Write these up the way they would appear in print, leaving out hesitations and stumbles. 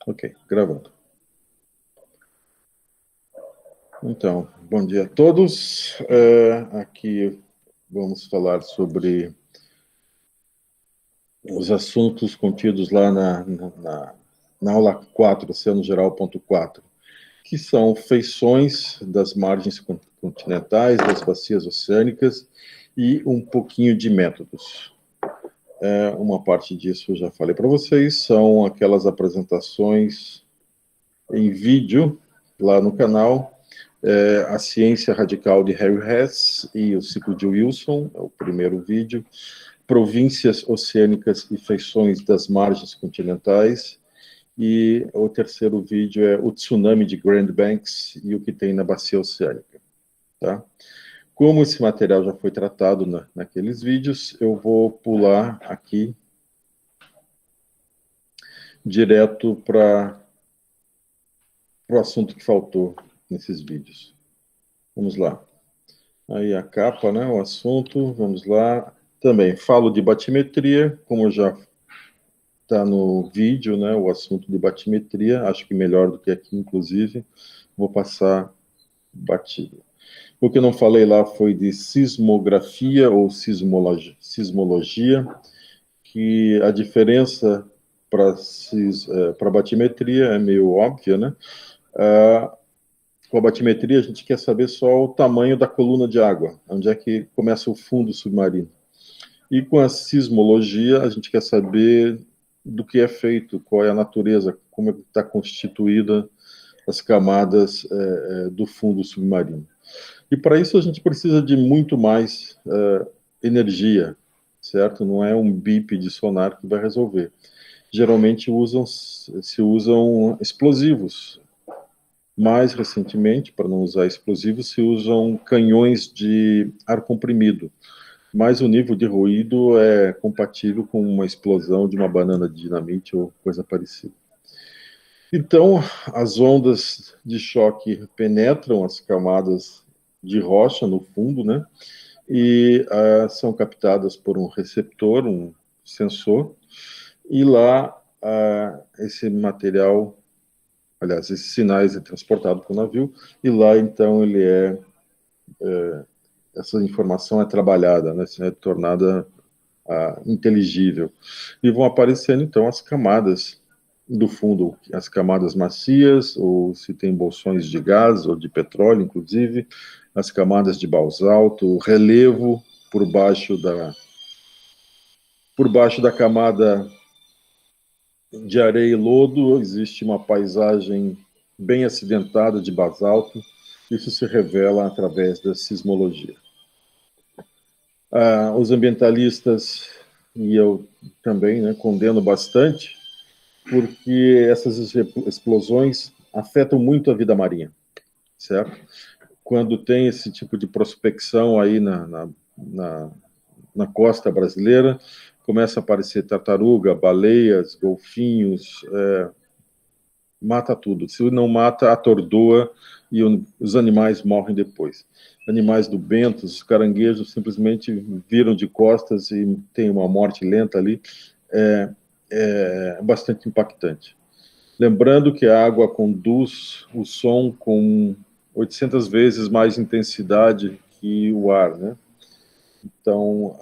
Ok, gravando. Então, bom dia a todos. Aqui vamos falar sobre os assuntos contidos lá na aula 4, oceanogeral.4, que são feições das margens continentais, das bacias oceânicas e um pouquinho de métodos. Uma parte disso eu já falei para vocês, são aquelas apresentações em vídeo lá no canal, A Ciência Radical de Harry Hess e o Ciclo de Wilson, é o primeiro vídeo, Províncias Oceânicas e Feições das Margens Continentais, e o terceiro vídeo é o Tsunami de Grand Banks e o que tem na Bacia Oceânica. Tá? Como esse material já foi tratado naqueles vídeos, eu vou pular aqui direto para o assunto que faltou nesses vídeos. Vamos lá. Aí a capa, né, o assunto, vamos lá. Também falo de batimetria, como já está no vídeo, né, o assunto de batimetria, acho que melhor do que aqui, inclusive, vou passar batido. O que eu não falei lá foi de sismografia ou sismologia, que a diferença para batimetria é meio óbvia, né? Com a batimetria, a gente quer saber só o tamanho da coluna de água, onde é que começa o fundo submarino. E com a sismologia, a gente quer saber do que é feito, qual é a natureza, como está constituída as camadas do fundo submarino. E para isso a gente precisa de muito mais energia, certo? Não é um bip de sonar que vai resolver. Geralmente se usam explosivos. Mais recentemente, para não usar explosivos, se usam canhões de ar comprimido. Mas o nível de ruído é compatível com uma explosão de uma banana de dinamite ou coisa parecida. Então, as ondas de choque penetram as camadas de rocha no fundo, né? E são captadas por um receptor, um sensor, e lá esse material, aliás, esses sinais é transportado para o navio, e lá então essa informação é trabalhada, né? É tornada inteligível. E vão aparecendo então as camadas do fundo, as camadas macias, ou se tem bolsões de gás ou de petróleo, inclusive, as camadas de basalto, o relevo por baixo da camada de areia e lodo, existe uma paisagem bem acidentada de basalto. Isso se revela através da sismologia. Os ambientalistas, e eu também, né, condeno bastante, porque essas explosões afetam muito a vida marinha, certo? Quando tem esse tipo de prospecção aí na costa brasileira, começa a aparecer tartaruga, baleias, golfinhos, mata tudo. Se não mata, atordoa e os animais morrem depois. Animais do bento, os caranguejos simplesmente viram de costas e tem uma morte lenta ali. É bastante impactante. Lembrando que a água conduz o som com 800 vezes mais intensidade que o ar, né? Então,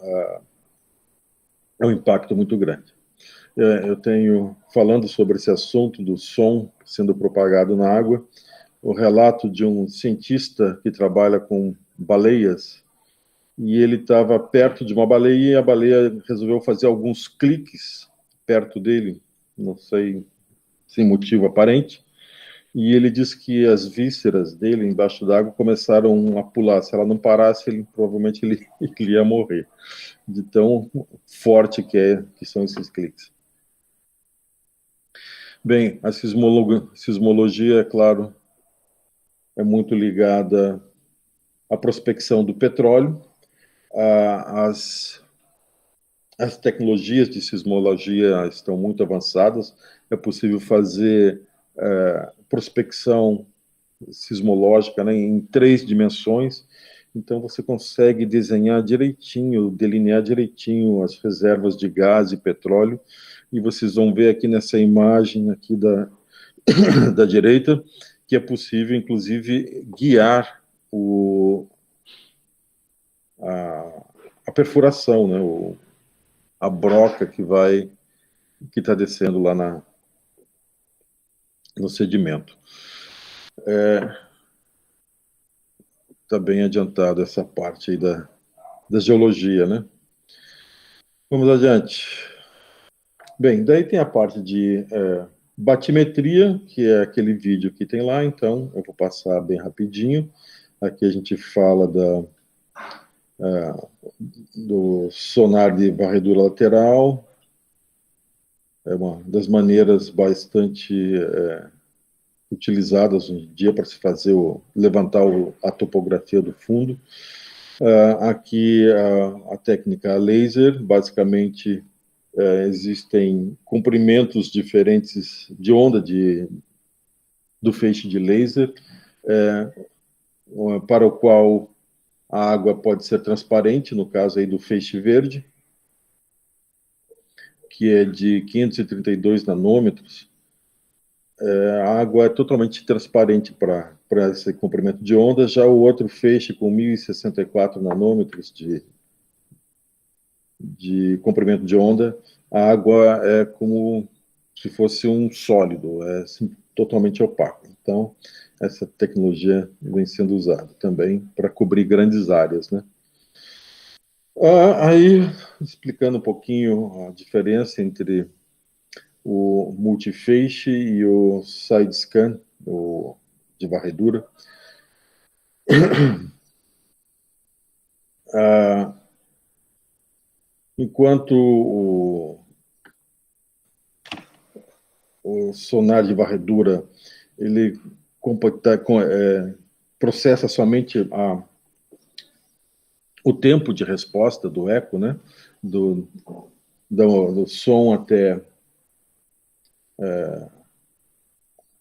é um impacto muito grande. Eu tenho, falando sobre esse assunto do som sendo propagado na água, o relato de um cientista que trabalha com baleias, e ele estava perto de uma baleia e a baleia resolveu fazer alguns cliques perto dele, não sei, sem motivo aparente, e ele disse que as vísceras dele embaixo d'água começaram a pular. Se ela não parasse, provavelmente ele ia morrer, de tão forte que são esses cliques. Bem, a sismologia, é claro, é muito ligada à prospecção do petróleo. As tecnologias de sismologia estão muito avançadas. É possível fazer prospecção sismológica, né, em 3 dimensões. Então, você consegue desenhar direitinho, delinear direitinho as reservas de gás e petróleo. E vocês vão ver aqui nessa imagem aqui da direita, que é possível, inclusive, guiar a perfuração, né, a broca que está descendo lá no sedimento. Está bem adiantado essa parte aí da geologia, né? Vamos adiante. Bem, daí tem a parte de batimetria, que é aquele vídeo que tem lá, então eu vou passar bem rapidinho. Aqui a gente fala do sonar de varredura lateral, é uma das maneiras bastante utilizadas hoje em dia para se fazer levantar a topografia do fundo. Aqui a técnica laser, basicamente existem comprimentos diferentes de onda do feixe de laser, para o qual a água pode ser transparente, no caso aí do feixe verde, que é de 532 nanômetros. A água é totalmente transparente para esse comprimento de onda. Já o outro feixe com 1064 nanômetros de comprimento de onda, a água é como se fosse um sólido, é assim, totalmente opaco. Então, essa tecnologia vem sendo usada também para cobrir grandes áreas, né? Aí, explicando um pouquinho a diferença entre o multifeixe e o side scan, de varredura. Enquanto o sonar de varredura ele processa somente o tempo de resposta do eco, né? Do som até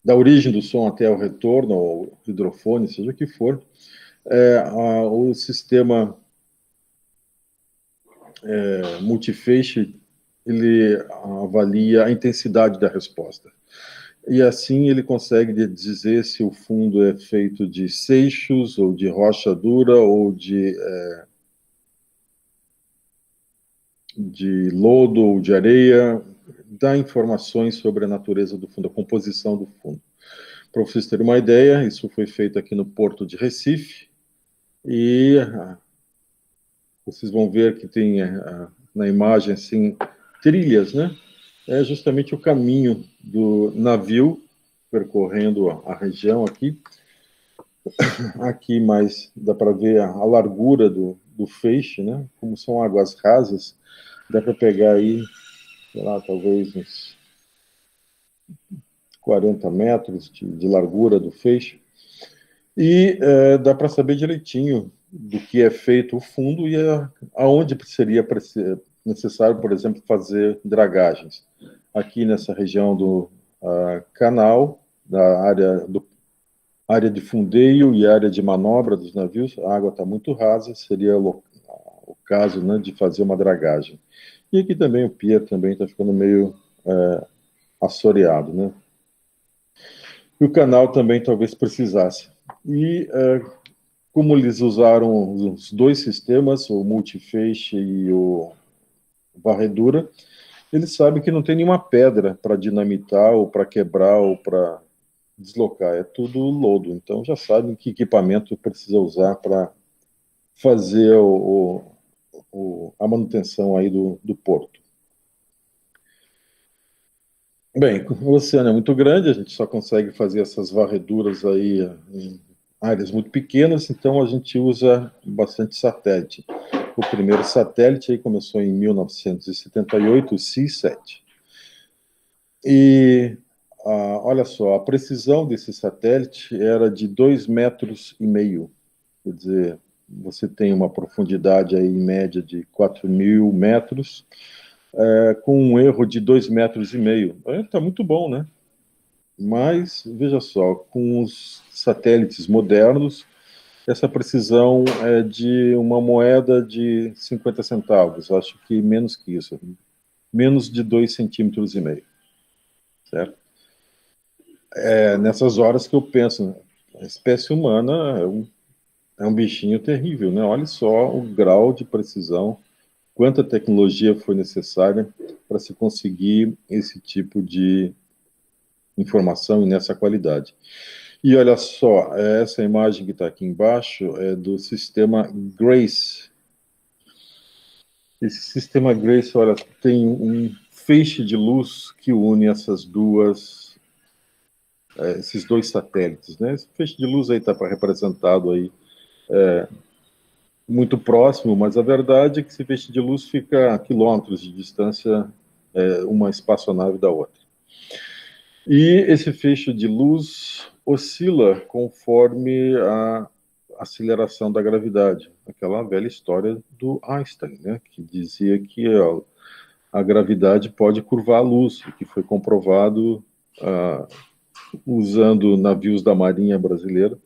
da origem do som até o retorno ao hidrofone, seja o que for. O sistema multifeixe ele avalia a intensidade da resposta. E assim ele consegue dizer se o fundo é feito de seixos, ou de rocha dura, ou de lodo, ou de areia, dá informações sobre a natureza do fundo, a composição do fundo. Para vocês terem uma ideia, isso foi feito aqui no Porto de Recife, e vocês vão ver que tem na imagem assim, trilhas, né? É justamente o caminho do navio percorrendo a região aqui. Aqui mais dá para ver a largura do feixe, né? Como são águas rasas, dá para pegar aí, sei lá, talvez uns 40 metros de largura do feixe. E dá para saber direitinho do que é feito o fundo e aonde seria necessário, por exemplo, fazer dragagens. Aqui nessa região do canal, da área de fundeio e área de manobra dos navios, a água está muito rasa, seria o caso, né, de fazer uma dragagem. E aqui também o pier também está ficando meio assoreado, né? E o canal também talvez precisasse. E como eles usaram os dois sistemas, o multifeixe e o varredura, eles sabem que não tem nenhuma pedra para dinamitar, ou para quebrar, ou para deslocar. É tudo lodo. Então já sabem que equipamento precisa usar para fazer a manutenção aí do porto. Bem, o oceano é muito grande, a gente só consegue fazer essas varreduras aí em áreas muito pequenas, então a gente usa bastante satélite. O primeiro satélite aí começou em 1978, o SEA-7. E olha só, a precisão desse satélite era de 2,5 metros. Quer dizer, você tem uma profundidade aí em média de 4.000 metros, com um erro de 2,5 metros. Está muito bom, né? Mas, veja só, com os satélites modernos, essa precisão é de uma moeda de 50 centavos, acho que menos que isso, menos de 2,5 centímetros, certo? nessas horas que eu penso, né? A espécie humana é um bichinho terrível, né? Olha só o grau de precisão, quanta tecnologia foi necessária para se conseguir esse tipo de informação e nessa qualidade. E olha só, essa imagem que está aqui embaixo é do sistema GRACE. Esse sistema GRACE, olha, tem um feixe de luz que une esses dois satélites, né? Esse feixe de luz aí está representado aí muito próximo, mas a verdade é que esse feixe de luz fica a quilômetros de distância, uma espaçonave da outra. E esse feixe de luz oscila conforme a aceleração da gravidade. Aquela velha história do Einstein, né, que dizia que a gravidade pode curvar a luz, o que foi comprovado usando navios da Marinha Brasileira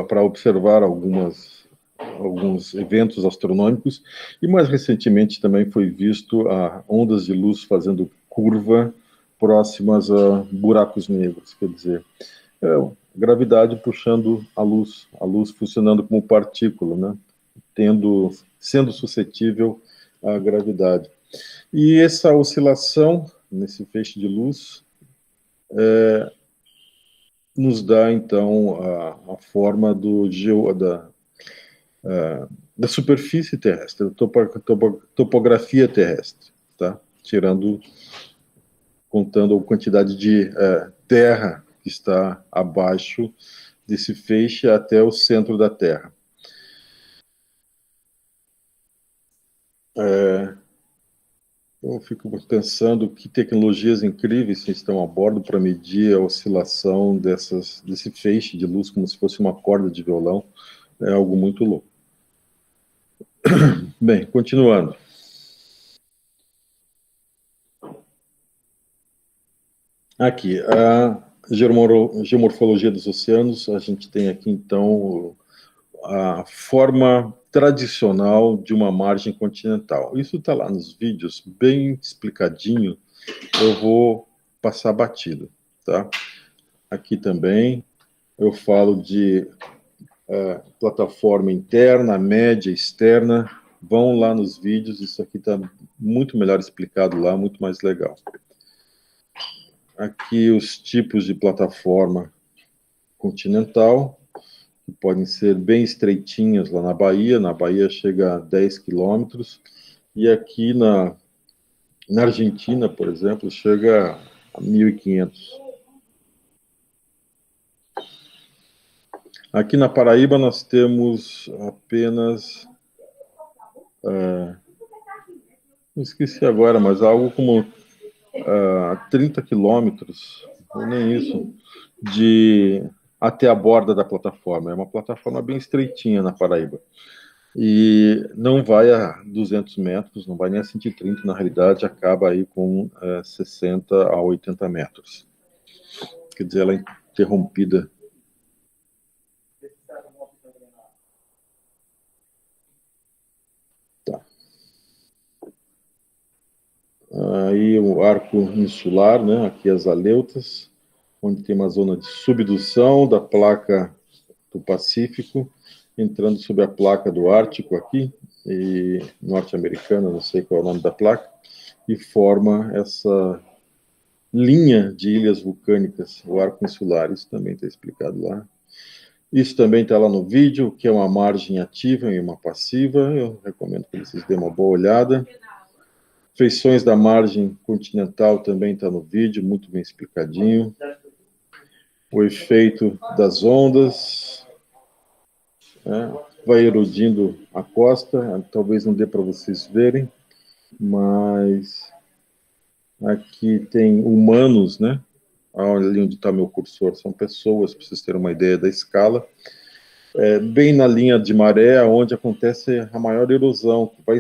para observar alguns eventos astronômicos, e mais recentemente também foi visto ondas de luz fazendo curva próximas a buracos negros, quer dizer, gravidade puxando a luz funcionando como partícula, né? Sendo suscetível à gravidade. E essa oscilação nesse feixe de luz nos dá, então, a forma da superfície terrestre, topografia terrestre, tá? Contando a quantidade de terra que está abaixo desse feixe até o centro da Terra. Eu fico pensando que tecnologias incríveis estão a bordo para medir a oscilação desse feixe de luz como se fosse uma corda de violão. É algo muito louco. Bem, continuando. Aqui, a geomorfologia dos oceanos, a gente tem aqui, então, a forma tradicional de uma margem continental. Isso está lá nos vídeos, bem explicadinho, eu vou passar batido, tá? Aqui também eu falo de plataforma interna, média, externa, vão lá nos vídeos, isso aqui está muito melhor explicado lá, muito mais legal. Aqui os tipos de plataforma continental, que podem ser bem estreitinhas lá na Bahia chega a 10 quilômetros, e aqui na Argentina, por exemplo, chega a 1.500. Aqui na Paraíba nós temos apenas... esqueci agora, mas algo como 30 quilômetros, ou nem isso, até a borda da plataforma. É uma plataforma bem estreitinha na Paraíba. E não vai a 200 metros, não vai nem a 130, na realidade, acaba aí com 60 a 80 metros. Quer dizer, ela é interrompida. Tá. Aí o arco insular, né? Aqui as aleutas, onde tem uma zona de subdução da placa do Pacífico, entrando sobre a placa do Ártico aqui, e norte-americana, não sei qual é o nome da placa, e forma essa linha de ilhas vulcânicas, o arco insular. Isso também está explicado lá. Isso também está lá no vídeo, que é uma margem ativa e uma passiva. Eu recomendo que vocês dêem uma boa olhada. Feições da margem continental também está no vídeo, muito bem explicadinho. O efeito das ondas, vai erodindo a costa, talvez não dê para vocês verem, mas aqui tem humanos, né? Ali onde está meu cursor, são pessoas, para vocês terem uma ideia da escala. Bem na linha de maré, onde acontece a maior erosão, que vai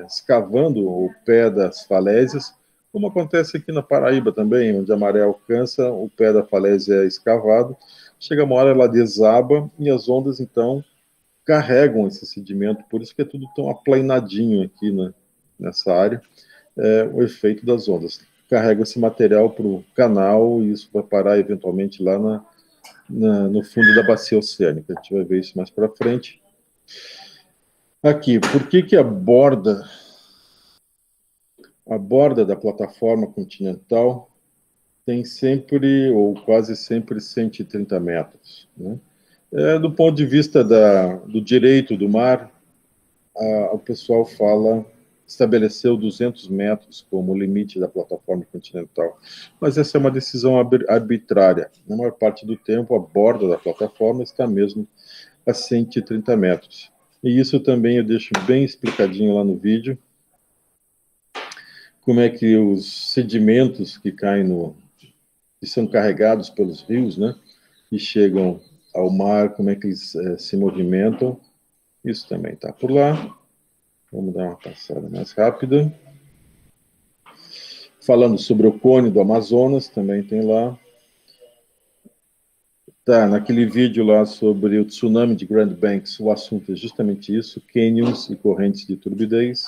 escavando o pé das falésias, como acontece aqui na Paraíba também, onde a maré alcança, o pé da falésia é escavado, chega uma hora ela desaba e as ondas, então, carregam esse sedimento, por isso que é tudo tão aplainadinho aqui, né, nessa área, o efeito das ondas. Carrega esse material para o canal e isso vai parar eventualmente lá no fundo da bacia oceânica. A gente vai ver isso mais para frente. Aqui, por que a borda da plataforma continental tem sempre, ou quase sempre, 130 metros, né? Do ponto de vista do direito do mar, o pessoal estabeleceu 200 metros como limite da plataforma continental. Mas essa é uma decisão arbitrária. Na maior parte do tempo, a borda da plataforma está mesmo a 130 metros. E isso também eu deixo bem explicadinho lá no vídeo, como é que os sedimentos que caem que são carregados pelos rios, né, e chegam ao mar, como é que eles se movimentam. Isso também está por lá. Vamos dar uma passada mais rápida. Falando sobre o cone do Amazonas, também tem lá. Tá, naquele vídeo lá sobre o tsunami de Grand Banks, o assunto é justamente isso, cânions e correntes de turbidez.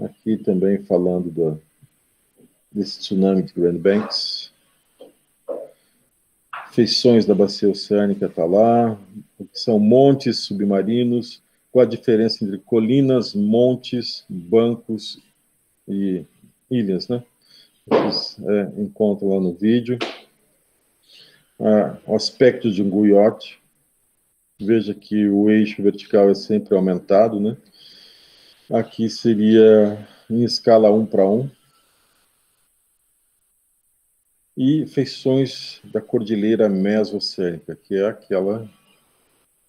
Aqui também falando desse tsunami de Grand Banks. Feições da bacia oceânica está lá, são montes submarinos, qual a diferença entre colinas, montes, bancos e ilhas, né? Vocês encontram lá no vídeo. O aspecto de um guiote. Veja que o eixo vertical é sempre aumentado, né? Aqui seria em escala 1:1. E feições da cordilheira meso-oceânica, que é aquela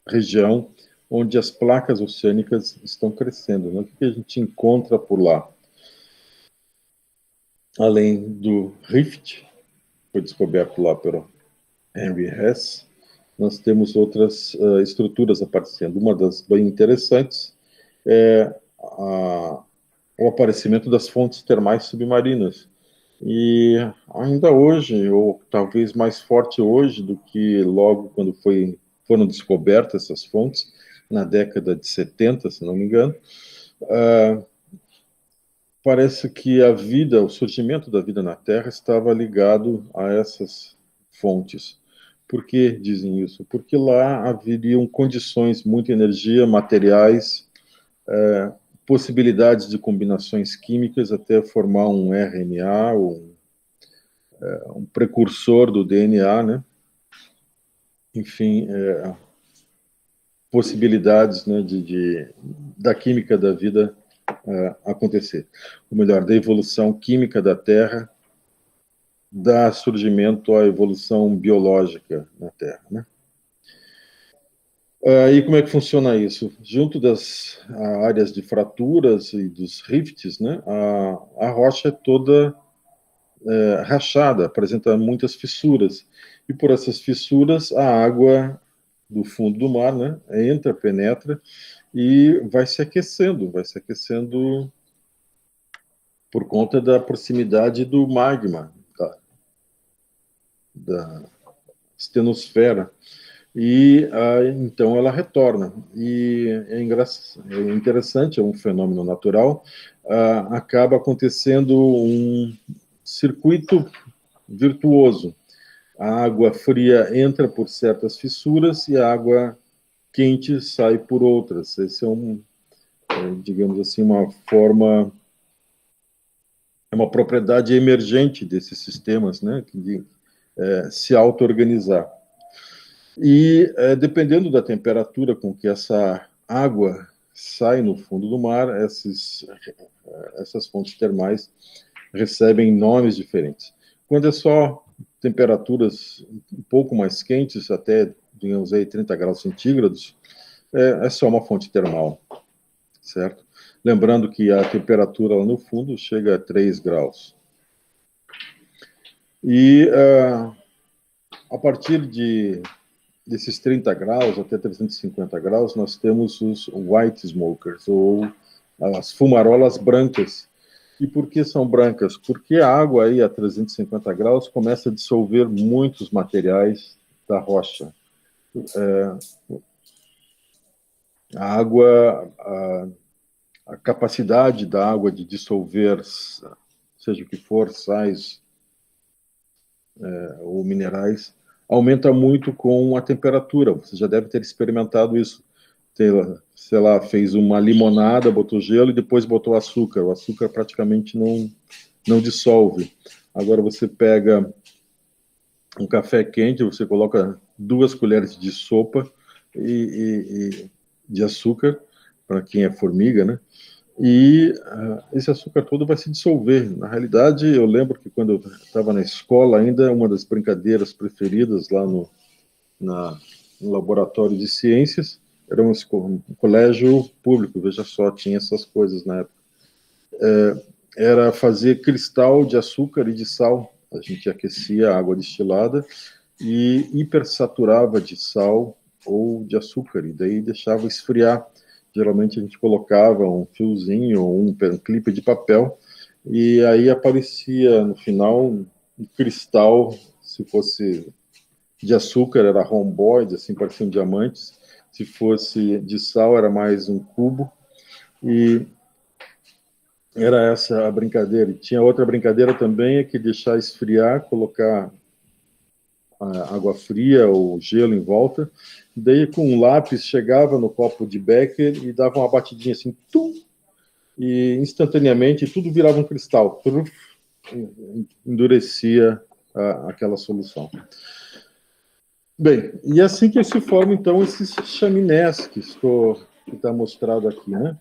região onde as placas oceânicas estão crescendo, né? O que a gente encontra por lá? Além do Rift, que foi descoberto lá pelo Henry Hess, nós temos outras estruturas aparecendo. Uma das bem interessantes é o aparecimento das fontes termais submarinas. E ainda hoje, ou talvez mais forte hoje do que logo quando foram descobertas essas fontes, na década de 70, se não me engano, parece que o surgimento da vida na Terra estava ligado a essas fontes. Por que dizem isso? Porque lá haveriam condições, muita energia, materiais, possibilidades de combinações químicas até formar um RNA, ou um precursor do DNA, né? Enfim, possibilidades, né, da química da vida acontecer. Ou melhor, da evolução química da Terra, dá surgimento à evolução biológica na Terra, né? E como é que funciona isso? Junto das áreas de fraturas e dos rifts, né, a rocha é toda rachada, apresenta muitas fissuras. E por essas fissuras, a água do fundo do mar, né, entra, penetra e vai se aquecendo por conta da proximidade do magma, da estenosfera. E então ela retorna. E é interessante, é um fenômeno natural, acaba acontecendo um circuito virtuoso. A água fria entra por certas fissuras e a água quente sai por outras. Esse digamos assim, uma propriedade emergente desses sistemas, né, de se auto-organizar. E dependendo da temperatura com que essa água sai no fundo do mar, essas fontes termais recebem nomes diferentes. Quando é só temperaturas um pouco mais quentes, até, digamos aí, 30 graus centígrados, é só uma fonte termal, certo? Lembrando que a temperatura lá no fundo chega a 3 graus. E a partir desses 30 graus até 350 graus, nós temos os white smokers, ou as fumarolas brancas. E por que são brancas? Porque a água aí a 350 graus começa a dissolver muitos materiais da rocha. A água a capacidade da água de dissolver, seja o que for, sais ou minerais, aumenta muito com a temperatura. Você já deve ter experimentado isso. Sei lá, fez uma limonada, botou gelo e depois botou açúcar. O açúcar praticamente não dissolve. Agora você pega um café quente, você coloca 2 colheres de sopa e de açúcar, para quem é formiga, né? E esse açúcar todo vai se dissolver. Na realidade, eu lembro que quando eu estava na escola ainda, uma das brincadeiras preferidas lá no laboratório de ciências, era um colégio público, veja só, tinha essas coisas na época. Era fazer cristal de açúcar e de sal. A gente aquecia a água destilada e hipersaturava de sal ou de açúcar, e daí deixava esfriar. Geralmente a gente colocava um fiozinho ou um clipe de papel, e aí aparecia no final um cristal, se fosse de açúcar era romboide, assim, pareciam diamantes, se fosse de sal era mais um cubo, e era essa a brincadeira. E tinha outra brincadeira também, é que deixar esfriar, colocar água fria ou gelo em volta, daí com um lápis chegava no copo de Becker e dava uma batidinha assim, tum, e instantaneamente tudo virava um cristal, endurecia aquela solução. Bem, e assim que se formam então esses chaminés que está mostrado aqui, né?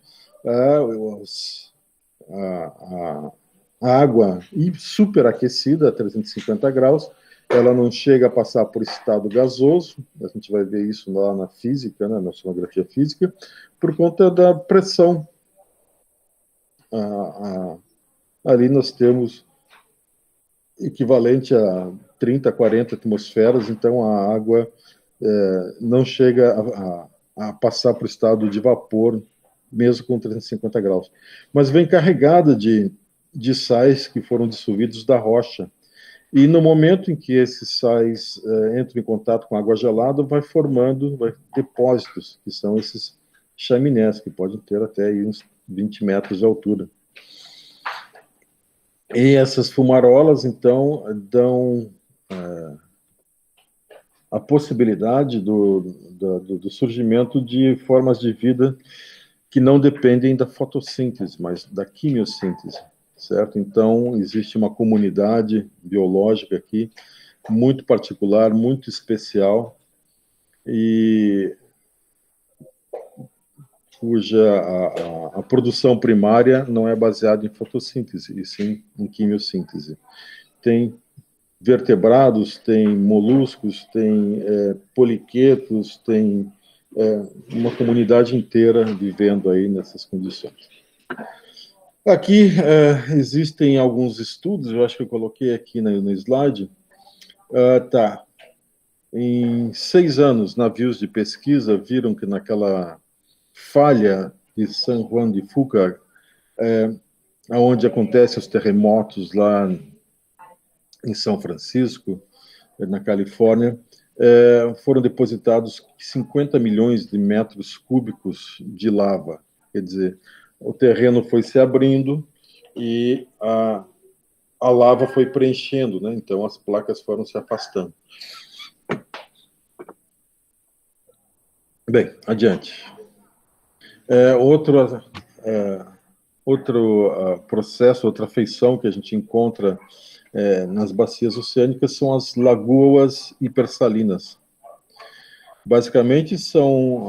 A água superaquecida a 350 graus, ela não chega a passar por estado gasoso, a gente vai ver isso lá na física, né, na sonografia física, por conta da pressão. Ali nós temos equivalente a 30, 40 atmosferas, então a água não chega a passar para o estado de vapor, mesmo com 350 graus. Mas vem carregada de sais que foram dissolvidos da rocha. E no momento em que esses sais entram em contato com água gelada, vai formando depósitos, que são esses chaminés, que podem ter até aí uns 20 metros de altura. E essas fumarolas, então, dão a possibilidade do surgimento de formas de vida que não dependem da fotossíntese, mas da quimiossíntese, certo? Então, existe uma comunidade biológica aqui, muito particular, muito especial, e cuja a produção primária não é baseada em fotossíntese, e sim em quimiossíntese. Tem vertebrados, tem moluscos, tem poliquetos, tem uma comunidade inteira vivendo aí nessas condições. Aqui existem alguns estudos, eu acho que eu coloquei aqui no slide. Em 6 anos, navios de pesquisa viram que naquela falha de San Juan de Fuca, onde acontecem os terremotos lá em São Francisco, na Califórnia, foram depositados 50 milhões de metros cúbicos de lava. Quer dizer, o terreno foi se abrindo e a lava foi preenchendo, né? Então as placas foram se afastando. Bem, adiante. Outro processo, outra feição que a gente encontra nas bacias oceânicas são as lagoas hipersalinas. Basicamente são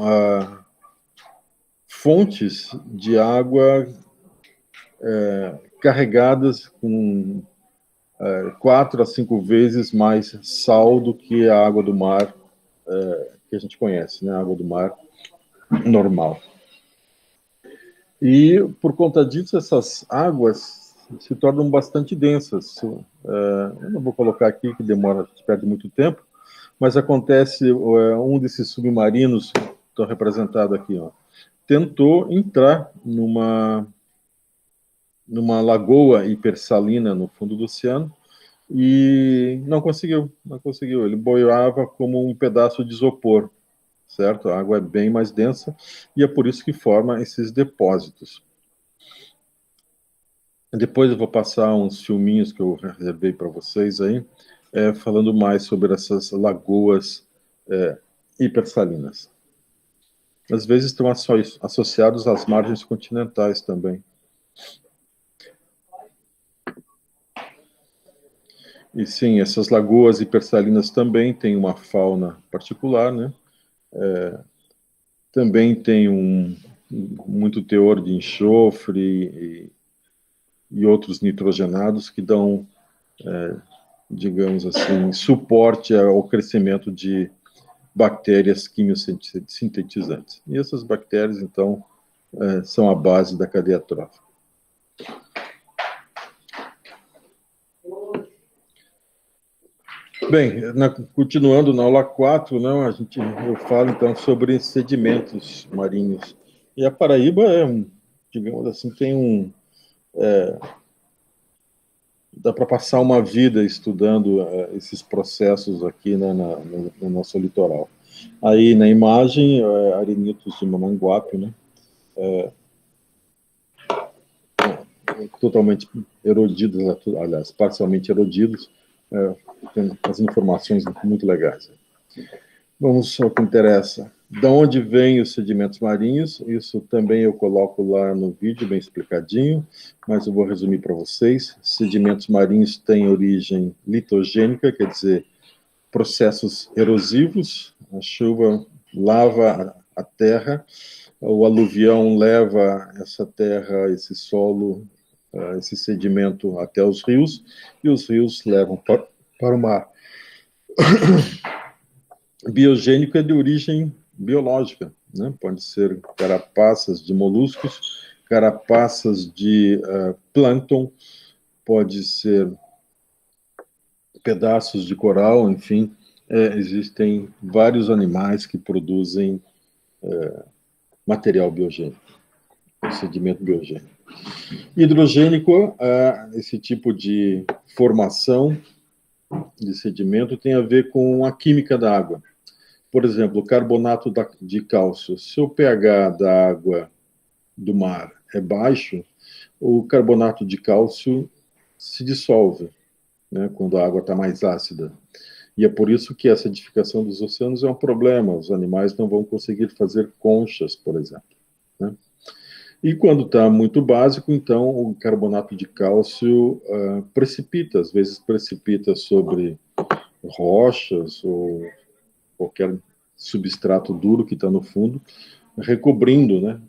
fontes de água carregadas com 4 a 5 vezes mais sal do que a água do mar que a gente conhece, né? A água do mar normal. E, por conta disso, essas águas se tornam bastante densas. Eu não vou colocar aqui, que demora, perde muito tempo, mas acontece, um desses submarinos, estou representado aqui, ó, tentou entrar numa lagoa hipersalina no fundo do oceano e não conseguiu. Ele boiava como um pedaço de isopor, certo? A água é bem mais densa e é por isso que forma esses depósitos. Depois eu vou passar uns filminhos que eu reservei para vocês aí, falando mais sobre essas lagoas hipersalinas. Às vezes estão associados às margens continentais também. E sim, essas lagoas hipersalinas também têm uma fauna particular, né? Também tem muito teor de enxofre e outros nitrogenados que dão, digamos assim, suporte ao crescimento de bactérias quimiosintetizantes. E essas bactérias, então, são a base da cadeia trófica. Bem, continuando na aula 4, né, eu falo então sobre sedimentos marinhos. E a Paraíba digamos assim, tem dá para passar uma vida estudando esses processos aqui, né, no nosso litoral. Aí na imagem, arenitos de Mamanguape, né, totalmente erodidos, aliás, parcialmente erodidos, tem as informações muito legais. Vamos ao que interessa. Da onde vêm os sedimentos marinhos? Isso também eu coloco lá no vídeo, bem explicadinho, mas eu vou resumir para vocês. Sedimentos marinhos têm origem litogênica, quer dizer, processos erosivos. A chuva lava a terra, o aluvião leva essa terra, esse solo, esse sedimento até os rios, e os rios levam para o mar. Biogênico é de origem biológica, né? Pode ser carapaças de moluscos, carapaças de plâncton, pode ser pedaços de coral, enfim, existem vários animais que produzem material biogênico, sedimento biogênico. Hidrogênico, esse tipo de formação de sedimento tem a ver com a química da água. Por exemplo, carbonato de cálcio. Se o pH da água do mar é baixo, o carbonato de cálcio se dissolve, né, quando a água está mais ácida. E é por isso que essa acidificação dos oceanos é um problema. Os animais não vão conseguir fazer conchas, por exemplo, né? E quando está muito básico, então o carbonato de cálcio precipita, às vezes precipita sobre rochas ou qualquer substrato duro que está no fundo, recobrindo, né,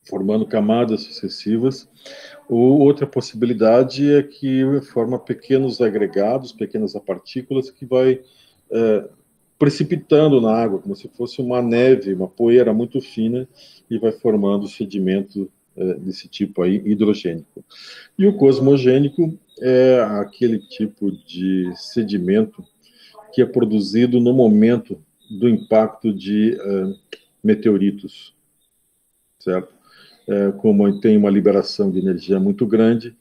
formando camadas sucessivas. Ou outra possibilidade é que forma pequenos agregados, pequenas partículas que vai precipitando na água, como se fosse uma neve, uma poeira muito fina, e vai formando sedimento desse tipo aí, hidrogênico. E o cosmogênico é aquele tipo de sedimento que é produzido no momento do impacto de meteoritos, certo? Como tem uma liberação de energia muito grande,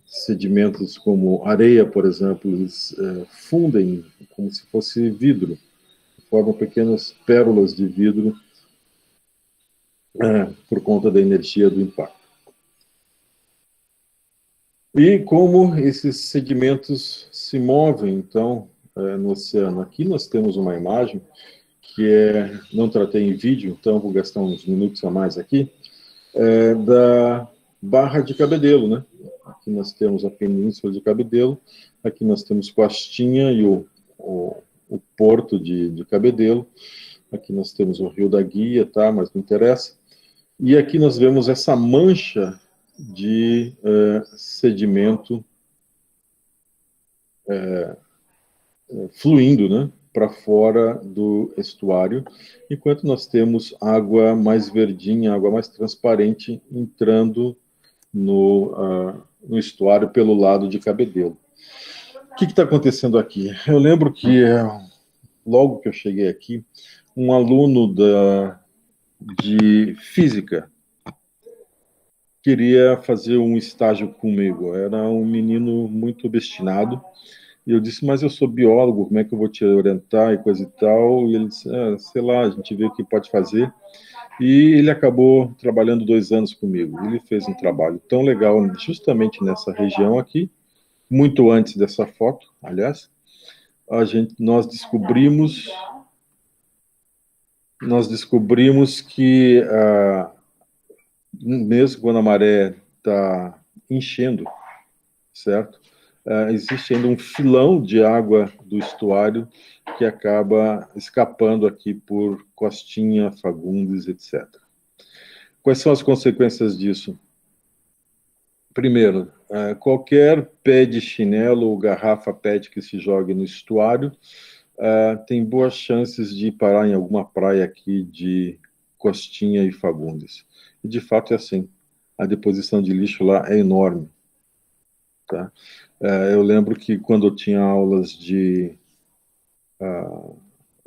sedimentos como areia, por exemplo, eles fundem como se fosse vidro, formam pequenas pérolas de vidro por conta da energia do impacto. E como esses sedimentos se movem, então, no oceano? Aqui nós temos uma imagem que não tratei em vídeo, então vou gastar uns minutos a mais aqui, da Barra de Cabedelo, né? Aqui nós temos a Península de Cabedelo, aqui nós temos Costinha e o Porto de Cabedelo, aqui nós temos o Rio da Guia, tá? Mas não interessa. E aqui nós vemos essa mancha de sedimento fluindo, né, para fora do estuário, enquanto nós temos água mais verdinha, água mais transparente entrando no estuário pelo lado de Cabedelo. O que está acontecendo aqui? Eu lembro que logo que eu cheguei aqui, um aluno de física queria fazer um estágio comigo. Era um menino muito obstinado, E eu disse, mas eu sou biólogo, como é que eu vou te orientar e coisa e tal? E ele disse, sei lá, a gente vê o que pode fazer. E ele acabou trabalhando 2 anos comigo. Ele fez um trabalho tão legal justamente nessa região aqui, muito antes dessa foto, aliás. Nós descobrimos que mesmo quando a maré está enchendo, certo? Existe ainda um filão de água do estuário que acaba escapando aqui por Costinha, Fagundes, etc. Quais são as consequências disso? Primeiro, qualquer pé de chinelo ou garrafa PET que se jogue no estuário tem boas chances de parar em alguma praia aqui de Costinha e Fagundes. E de fato é assim. A deposição de lixo lá é enorme. Tá? Eu lembro que quando eu tinha aulas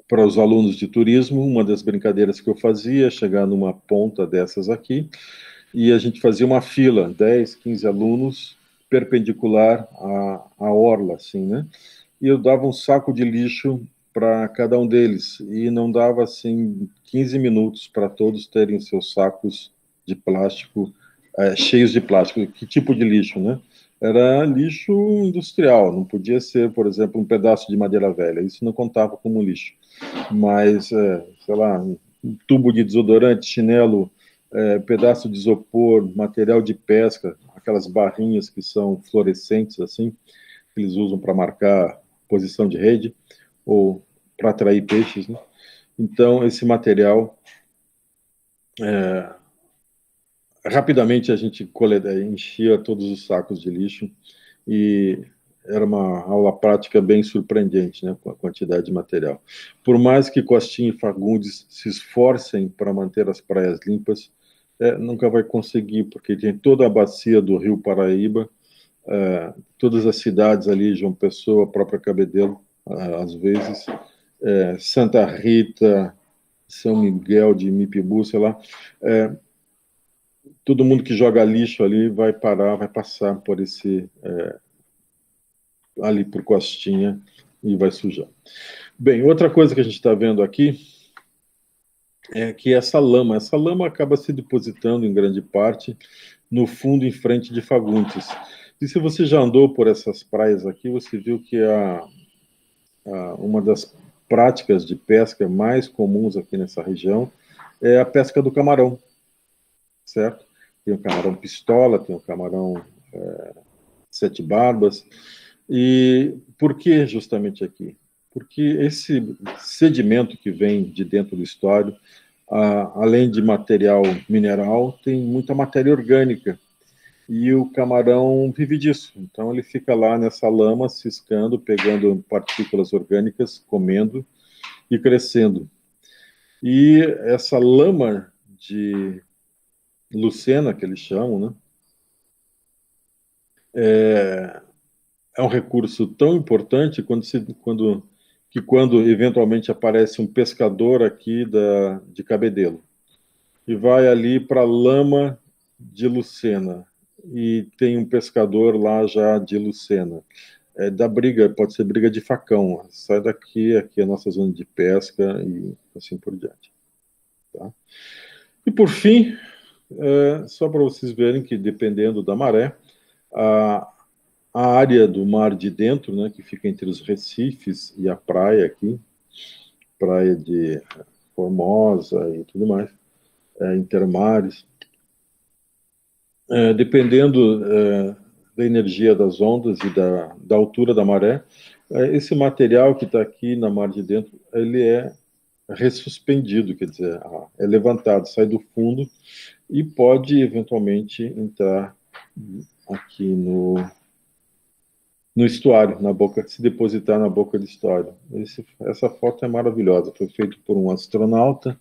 para os alunos de turismo, uma das brincadeiras que eu fazia é chegar numa ponta dessas aqui e a gente fazia uma fila, 10, 15 alunos, perpendicular à orla, assim, né? E eu dava um saco de lixo para cada um deles, e não dava, assim, 15 minutos para todos terem seus sacos de plástico cheios de plástico. Que tipo de lixo, né? Era lixo industrial, não podia ser, por exemplo, um pedaço de madeira velha, isso não contava como lixo. Mas, sei lá, um tubo de desodorante, chinelo, pedaço de isopor, material de pesca, aquelas barrinhas que são fluorescentes, assim, que eles usam para marcar posição de rede ou para atrair peixes, né? Então, esse material, rapidamente a gente enchia todos os sacos de lixo e era uma aula prática bem surpreendente, né, com a quantidade de material. Por mais que Costinha e Fagundes se esforcem para manter as praias limpas, nunca vai conseguir, porque tem toda a bacia do Rio Paraíba, todas as cidades ali, João Pessoa, a própria Cabedelo, às vezes, Santa Rita, São Miguel de Mipibu, sei lá, todo mundo que joga lixo ali vai parar, vai passar por ali por Costinha e vai sujar. Bem, outra coisa que a gente está vendo aqui é que essa lama acaba se depositando em grande parte no fundo em frente de Fagundes. E se você já andou por essas praias aqui, você viu que uma das práticas de pesca mais comuns aqui nessa região é a pesca do camarão, certo? Tem o camarão pistola, tem o camarão sete barbas. E por que justamente aqui? Porque esse sedimento que vem de dentro do estuário, além de material mineral, tem muita matéria orgânica. E o camarão vive disso. Então ele fica lá nessa lama, ciscando, pegando partículas orgânicas, comendo e crescendo. E essa lama de lucena, que eles chamam, né, é um recurso tão importante quando eventualmente aparece um pescador aqui de Cabedelo e vai ali para a lama de Lucena e tem um pescador lá já de Lucena. Da briga, pode ser briga de facão, sai daqui, aqui é a nossa zona de pesca e assim por diante. Tá? E por fim, só para vocês verem que dependendo da maré, a, a área do mar de dentro, né, que fica entre os recifes e a praia aqui, praia de Formosa e tudo mais, Intermares, dependendo da energia das ondas e da altura da maré, esse material que está aqui na mar de dentro, ele é ressuspendido, quer dizer, é levantado, sai do fundo e pode eventualmente entrar aqui no estuário, na boca, se depositar na boca do estuário. Essa foto é maravilhosa, foi feita por um astronauta.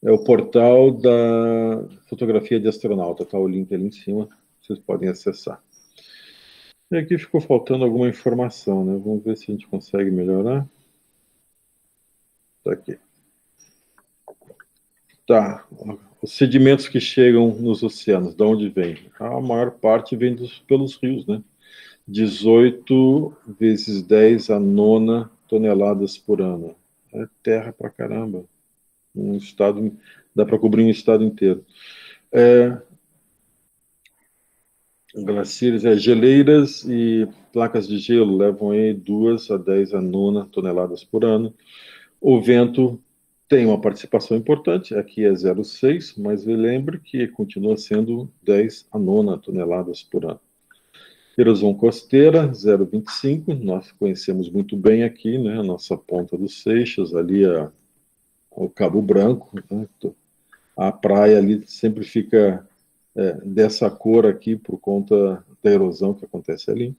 É o portal da fotografia de astronauta, tá o link ali em cima, vocês podem acessar. E aqui ficou faltando alguma informação, né? Vamos ver se a gente consegue melhorar. Tá aqui. Tá. Os sedimentos que chegam nos oceanos, de onde vem? A maior parte vem pelos rios, né? 18 vezes 10 a nona toneladas por ano. É terra pra caramba. Um estado, dá para cobrir um estado inteiro. Glaciares, geleiras e placas de gelo levam aí 2 a 10 a nona toneladas por ano. O vento tem uma participação importante, aqui é 0,6, mas lembre que continua sendo 10 a nona toneladas por ano. Erosão costeira, 0,25, nós conhecemos muito bem aqui, né, a nossa ponta dos Seixas, ali o Cabo Branco, né, a praia ali sempre fica dessa cor aqui por conta da erosão que acontece ali.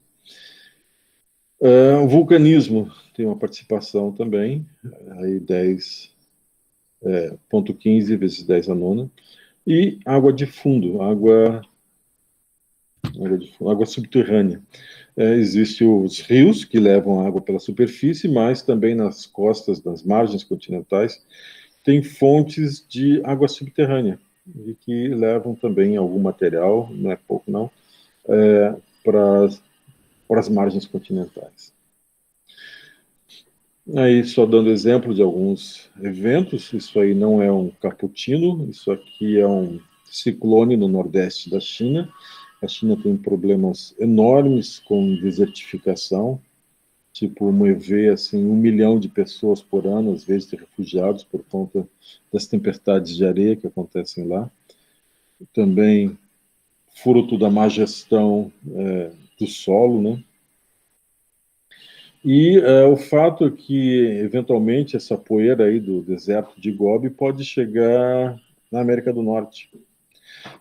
O vulcanismo tem uma participação também, aí 10,15 vezes 10 a nona. E água de fundo, água subterrânea. Existem os rios que levam água pela superfície, mas também nas costas, nas margens continentais, tem fontes de água subterrânea, e que levam também algum material, não é pouco não, para as margens continentais. Aí, só dando exemplo de alguns eventos, isso aí não é um cappuccino, isso aqui é um ciclone no nordeste da China. A China tem problemas enormes com desertificação, tipo mover assim 1 milhão de pessoas por ano, às vezes de refugiados por conta das tempestades de areia que acontecem lá. Também fruto da má gestão do solo, né? E o fato é que, eventualmente, essa poeira aí do deserto de Gobi pode chegar na América do Norte.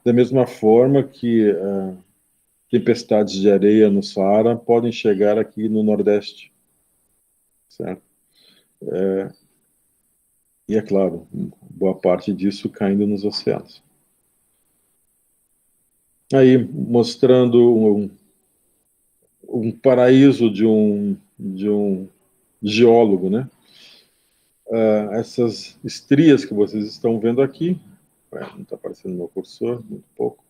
Da mesma forma que tempestades de areia no Saara podem chegar aqui no Nordeste. Certo? E, é claro, boa parte disso caindo nos oceanos. Aí, mostrando um paraíso de um geólogo, né? Essas estrias que vocês estão vendo aqui, não está aparecendo no meu cursor, muito pouco.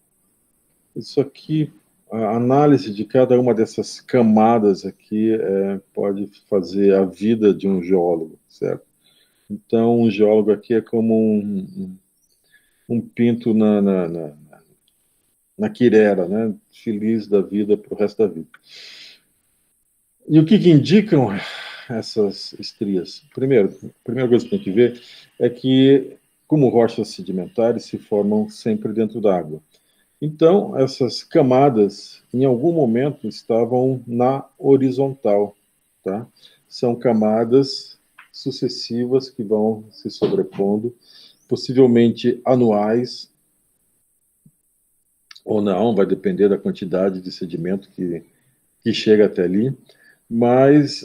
Isso aqui, a análise de cada uma dessas camadas aqui pode fazer a vida de um geólogo, certo? Então, um geólogo aqui é como um pinto na quirera, né? Feliz da vida para o resto da vida. E o que indicam essas estrias? Primeiro, a primeira coisa que tem que ver é que, como rochas sedimentares, se formam sempre dentro da água. Então, essas camadas, em algum momento, estavam na horizontal. Tá? São camadas sucessivas que vão se sobrepondo, possivelmente anuais, ou não, vai depender da quantidade de sedimento que chega até ali. Mas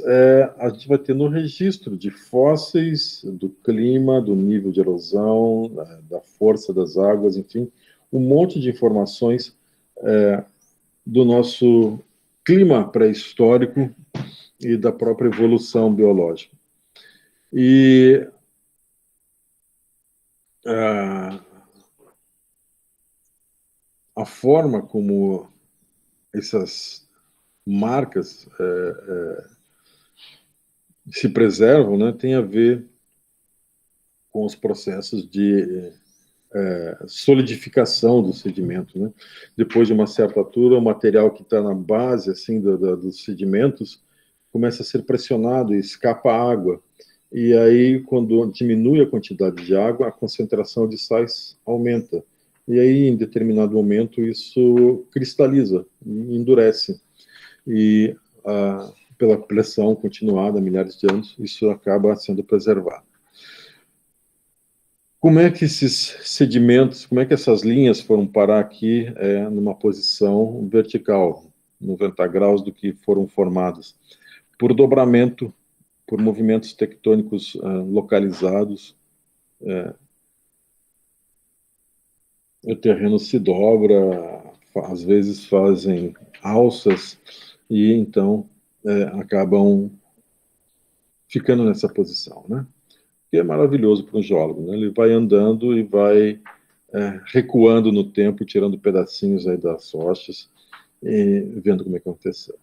a gente vai ter no registro de fósseis, do clima, do nível de erosão, da força das águas, enfim, um monte de informações do nosso clima pré-histórico e da própria evolução biológica. E a forma como essas marcas se preservam, né, tem a ver com os processos de solidificação do sedimento, né? Depois de uma certa altura, o material que está na base assim dos sedimentos começa a ser pressionado e escapa água. E aí, quando diminui a quantidade de água, a concentração de sais aumenta. E aí, em determinado momento, isso cristaliza, endurece. E pela pressão continuada há milhares de anos, isso acaba sendo preservado. Como é que esses sedimentos, como é que essas linhas foram parar aqui numa posição vertical, 90 graus do que foram formadas? Por dobramento, por movimentos tectônicos localizados. O terreno se dobra, às vezes fazem alças, e então acabam ficando nessa posição, né? Que é maravilhoso para um geólogo, né? Ele vai andando e vai recuando no tempo, tirando pedacinhos aí das rochas e vendo como é que aconteceu.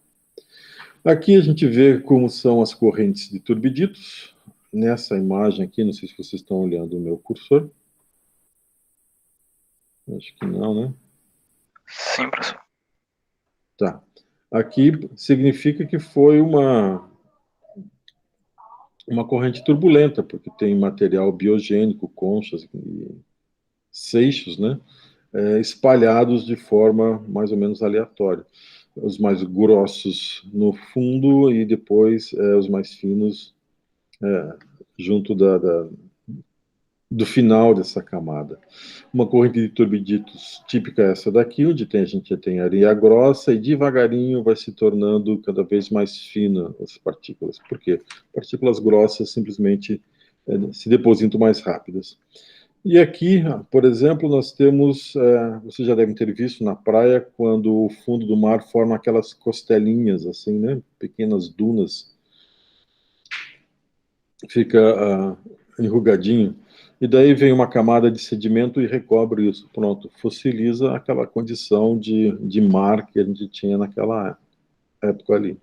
Aqui a gente vê como são as correntes de turbiditos. Nessa imagem aqui, não sei se vocês estão olhando o meu cursor. Acho que não, né? Sim, professor. Tá. Aqui significa que foi uma corrente turbulenta, porque tem material biogênico, conchas e seixos, né? Espalhados de forma mais ou menos aleatória. Os mais grossos no fundo e depois os mais finos junto do final dessa camada. Uma corrente de turbiditos típica é essa daqui, onde a gente tem areia grossa e devagarinho vai se tornando cada vez mais fina as partículas. Por quê? Partículas grossas simplesmente se depositam mais rápidas. E aqui, por exemplo, nós temos, vocês já devem ter visto na praia, quando o fundo do mar forma aquelas costelinhas, assim, né? Pequenas dunas, fica enrugadinho. E daí vem uma camada de sedimento e recobre isso. Pronto, fossiliza aquela condição de mar que a gente tinha naquela época ali.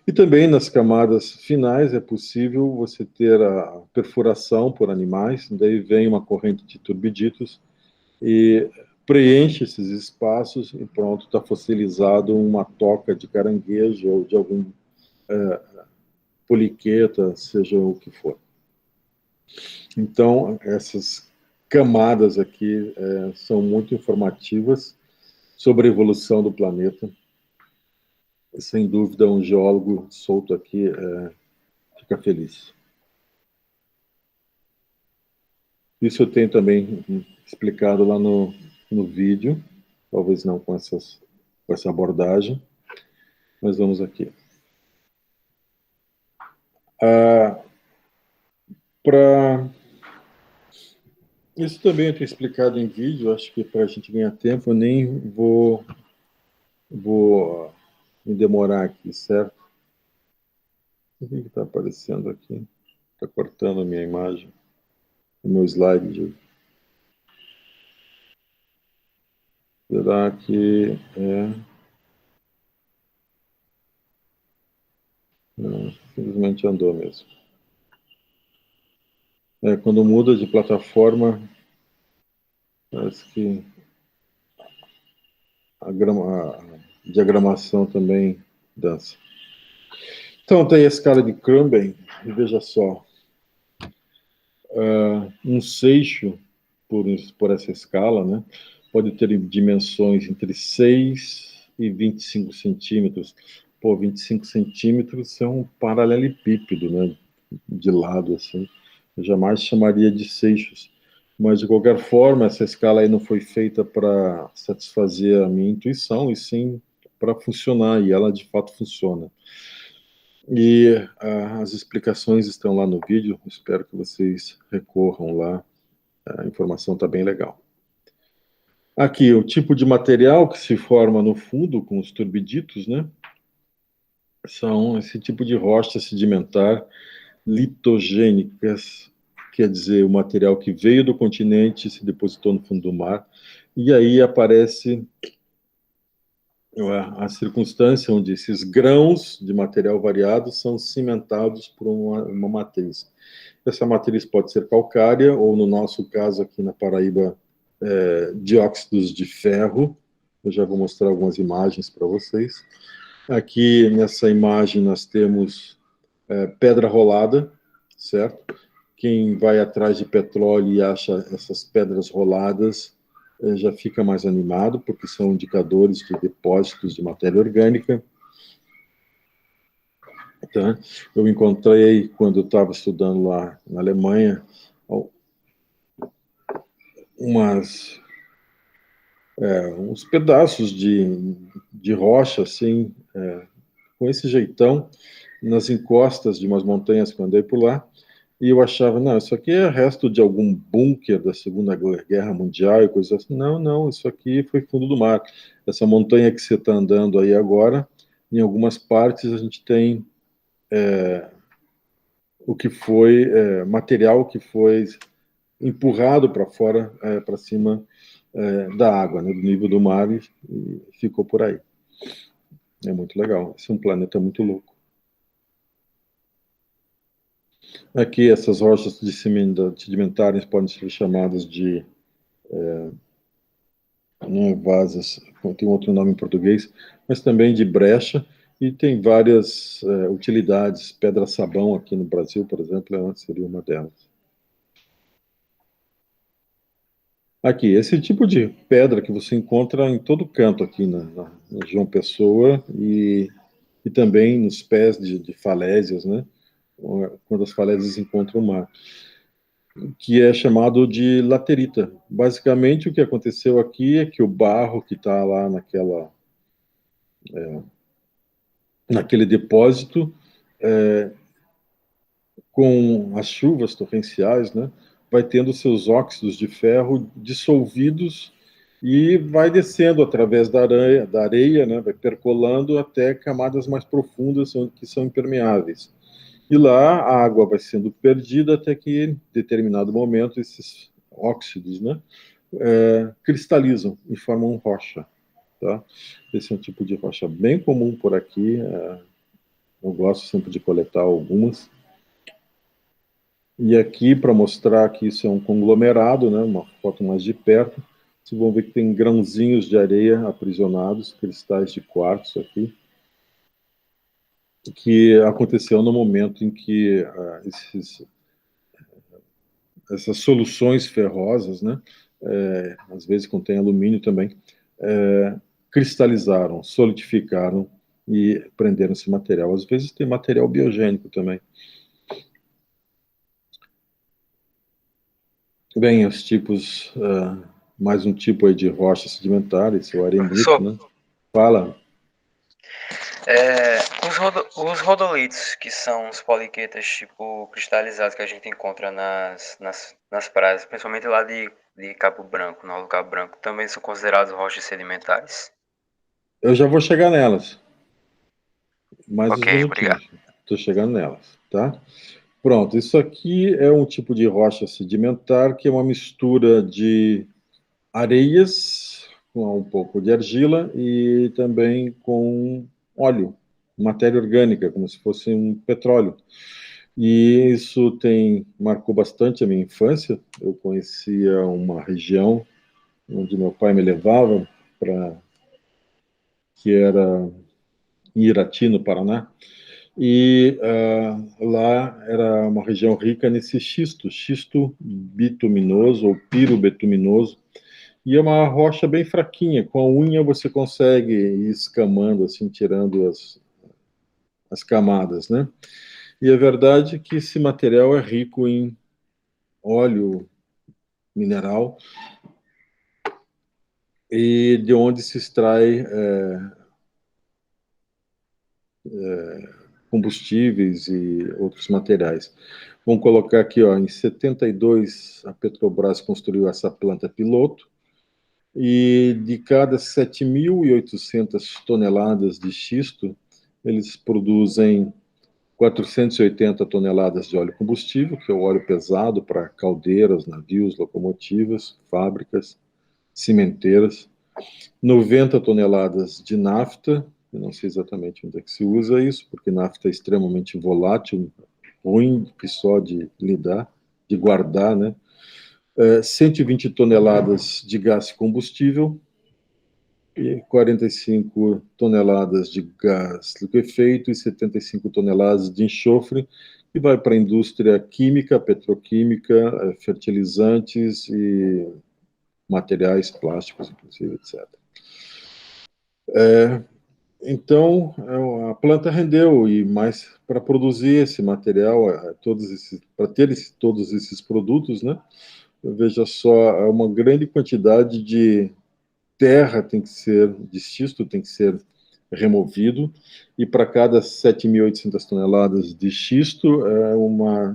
E também nas camadas finais é possível você ter a perfuração por animais, daí vem uma corrente de turbiditos e preenche esses espaços e pronto, está fossilizado uma toca de caranguejo ou de algum poliqueta, seja o que for. Então, essas camadas aqui são muito informativas sobre a evolução do planeta. Sem dúvida, um geólogo solto aqui fica feliz. Isso eu tenho também explicado lá no vídeo, talvez não com essa abordagem, mas vamos aqui. Para isso também eu tenho explicado em vídeo, acho que para a gente ganhar tempo, eu nem vou me demorar aqui, certo? O que está aparecendo aqui? Está cortando a minha imagem, o meu slide. Será que Não, simplesmente andou mesmo. Quando muda de plataforma, parece que a diagramação também dança. Então, tem a escala de Crumben, e veja só, um seixo por essa escala, né, pode ter dimensões entre 6 e 25 centímetros. Pô, 25 centímetros é um paralelepípedo, né, de lado, assim. Eu jamais chamaria de seixos. Mas, de qualquer forma, essa escala aí não foi feita para satisfazer a minha intuição, e sim para funcionar, e ela de fato funciona. E as explicações estão lá no vídeo, espero que vocês recorram lá, a informação está bem legal. Aqui, o tipo de material que se forma no fundo com os turbiditos, né? São esse tipo de rocha sedimentar litogênicas, quer dizer, o material que veio do continente se depositou no fundo do mar, e aí aparece a circunstância onde esses grãos de material variado são cimentados por uma matriz. Essa matriz pode ser calcária, ou no nosso caso aqui na Paraíba, dióxidos de ferro. Eu já vou mostrar algumas imagens para vocês. Aqui nessa imagem nós temos pedra rolada, certo? Quem vai atrás de petróleo e acha essas pedras roladas já fica mais animado, porque são indicadores de depósitos de matéria orgânica. Tá? Eu encontrei, quando eu estava estudando lá na Alemanha, uns pedaços de rocha, assim, com esse jeitão, nas encostas de umas montanhas que eu andei por lá, e eu achava, não, isso aqui é resto de algum bunker da Segunda Guerra Mundial e coisas assim. Não, não, isso aqui foi fundo do mar. Essa montanha que você está andando aí agora, em algumas partes a gente tem o que foi material que foi empurrado para fora, para cima da água, né, do nível do mar, e ficou por aí. É muito legal. Esse é um planeta muito louco. Aqui, essas rochas sedimentares podem ser chamadas de não é vasas, tem outro nome em português, mas também de brecha, e tem várias utilidades. Pedra-sabão aqui no Brasil, por exemplo, seria uma delas. Aqui, esse tipo de pedra que você encontra em todo canto aqui na João Pessoa e também nos pés de falésias, né? Quando as falésias encontram o mar, que é chamado de laterita. Basicamente, o que aconteceu aqui é que o barro que está lá naquele depósito, com as chuvas torrenciais, né, vai tendo seus óxidos de ferro dissolvidos e vai descendo através da areia, né, vai percolando até camadas mais profundas que são impermeáveis. E lá a água vai sendo perdida até que, em determinado momento, esses óxidos, né, cristalizam e formam rocha. Tá? Esse é um tipo de rocha bem comum por aqui. Eu gosto sempre de coletar algumas. E aqui, para mostrar que isso é um conglomerado, né, uma foto mais de perto, vocês vão ver que tem grãozinhos de areia aprisionados, cristais de quartzo aqui, que aconteceu no momento em que essas soluções ferrosas, né, às vezes contém alumínio também, cristalizaram, solidificaram e prenderam esse material. Às vezes tem material biogênico também. Bem, os tipos, mais um tipo aí de rocha sedimentar, esse é o arenito, Professor, né? Fala. os rodolitos, que são os poliquetas tipo cristalizados que a gente encontra nas praias, principalmente lá de Cabo Branco, no Cabo Branco, também são considerados rochas sedimentares? Eu já vou chegar nelas, mais Ok, uns minutinhos. obrigado. Estou chegando nelas, tá? Pronto, isso aqui é um tipo de rocha sedimentar que é uma mistura de areias com um pouco de argila e também com óleo, matéria orgânica, como se fosse um petróleo. E isso marcou bastante a minha infância. Eu conhecia uma região onde meu pai me levava para que era em Irati, no Paraná, e lá era uma região rica nesse xisto bituminoso ou pirobetuminoso, e é uma rocha bem fraquinha, com a unha você consegue ir escamando, assim, tirando as camadas, né? E a verdade é que esse material é rico em óleo mineral e de onde se extrai combustíveis e outros materiais. Vamos colocar aqui, ó, em 72 a Petrobras construiu essa planta piloto e de cada 7.800 toneladas de xisto, eles produzem 480 toneladas de óleo combustível, que é o óleo pesado para caldeiras, navios, locomotivas, fábricas, cimenteiras, 90 toneladas de nafta, eu não sei exatamente onde é que se usa isso, porque nafta é extremamente volátil, ruim que só de lidar, de guardar, né? 120 toneladas de gás combustível e 45 toneladas de gás liquefeito e 75 toneladas de enxofre, que vai para a indústria química, petroquímica, fertilizantes e materiais plásticos, inclusive, etc. Então, a planta rendeu, e mais para produzir esse material, para ter todos esses produtos, né? Veja só, uma grande quantidade de terra de xisto tem que ser removido, e para cada 7.800 toneladas de xisto,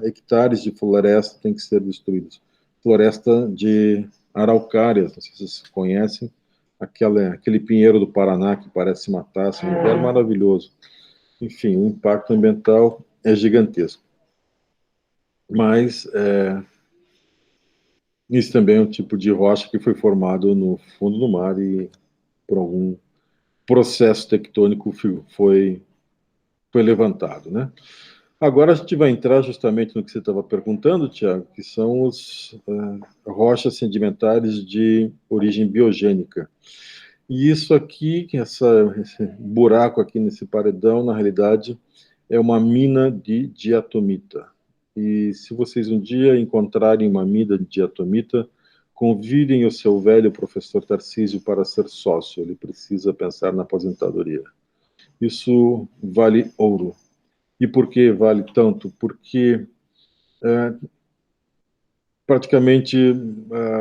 hectares de floresta tem que ser destruídos. Floresta de araucárias, não sei se vocês conhecem, aquele pinheiro do Paraná que parece matar, assim, um lugar maravilhoso. Enfim, o impacto ambiental é gigantesco. Mas isso também é um tipo de rocha que foi formado no fundo do mar e por algum processo tectônico foi levantado, né? Agora a gente vai entrar justamente no que você estava perguntando, Tiago, que são as rochas sedimentares de origem biogênica. E isso aqui, esse buraco aqui nesse paredão, na realidade, é uma mina de diatomita. E se vocês um dia encontrarem uma mina de diatomita, convidem o seu velho professor Tarcísio para ser sócio. Ele precisa pensar na aposentadoria. Isso vale ouro. E por que vale tanto? Porque praticamente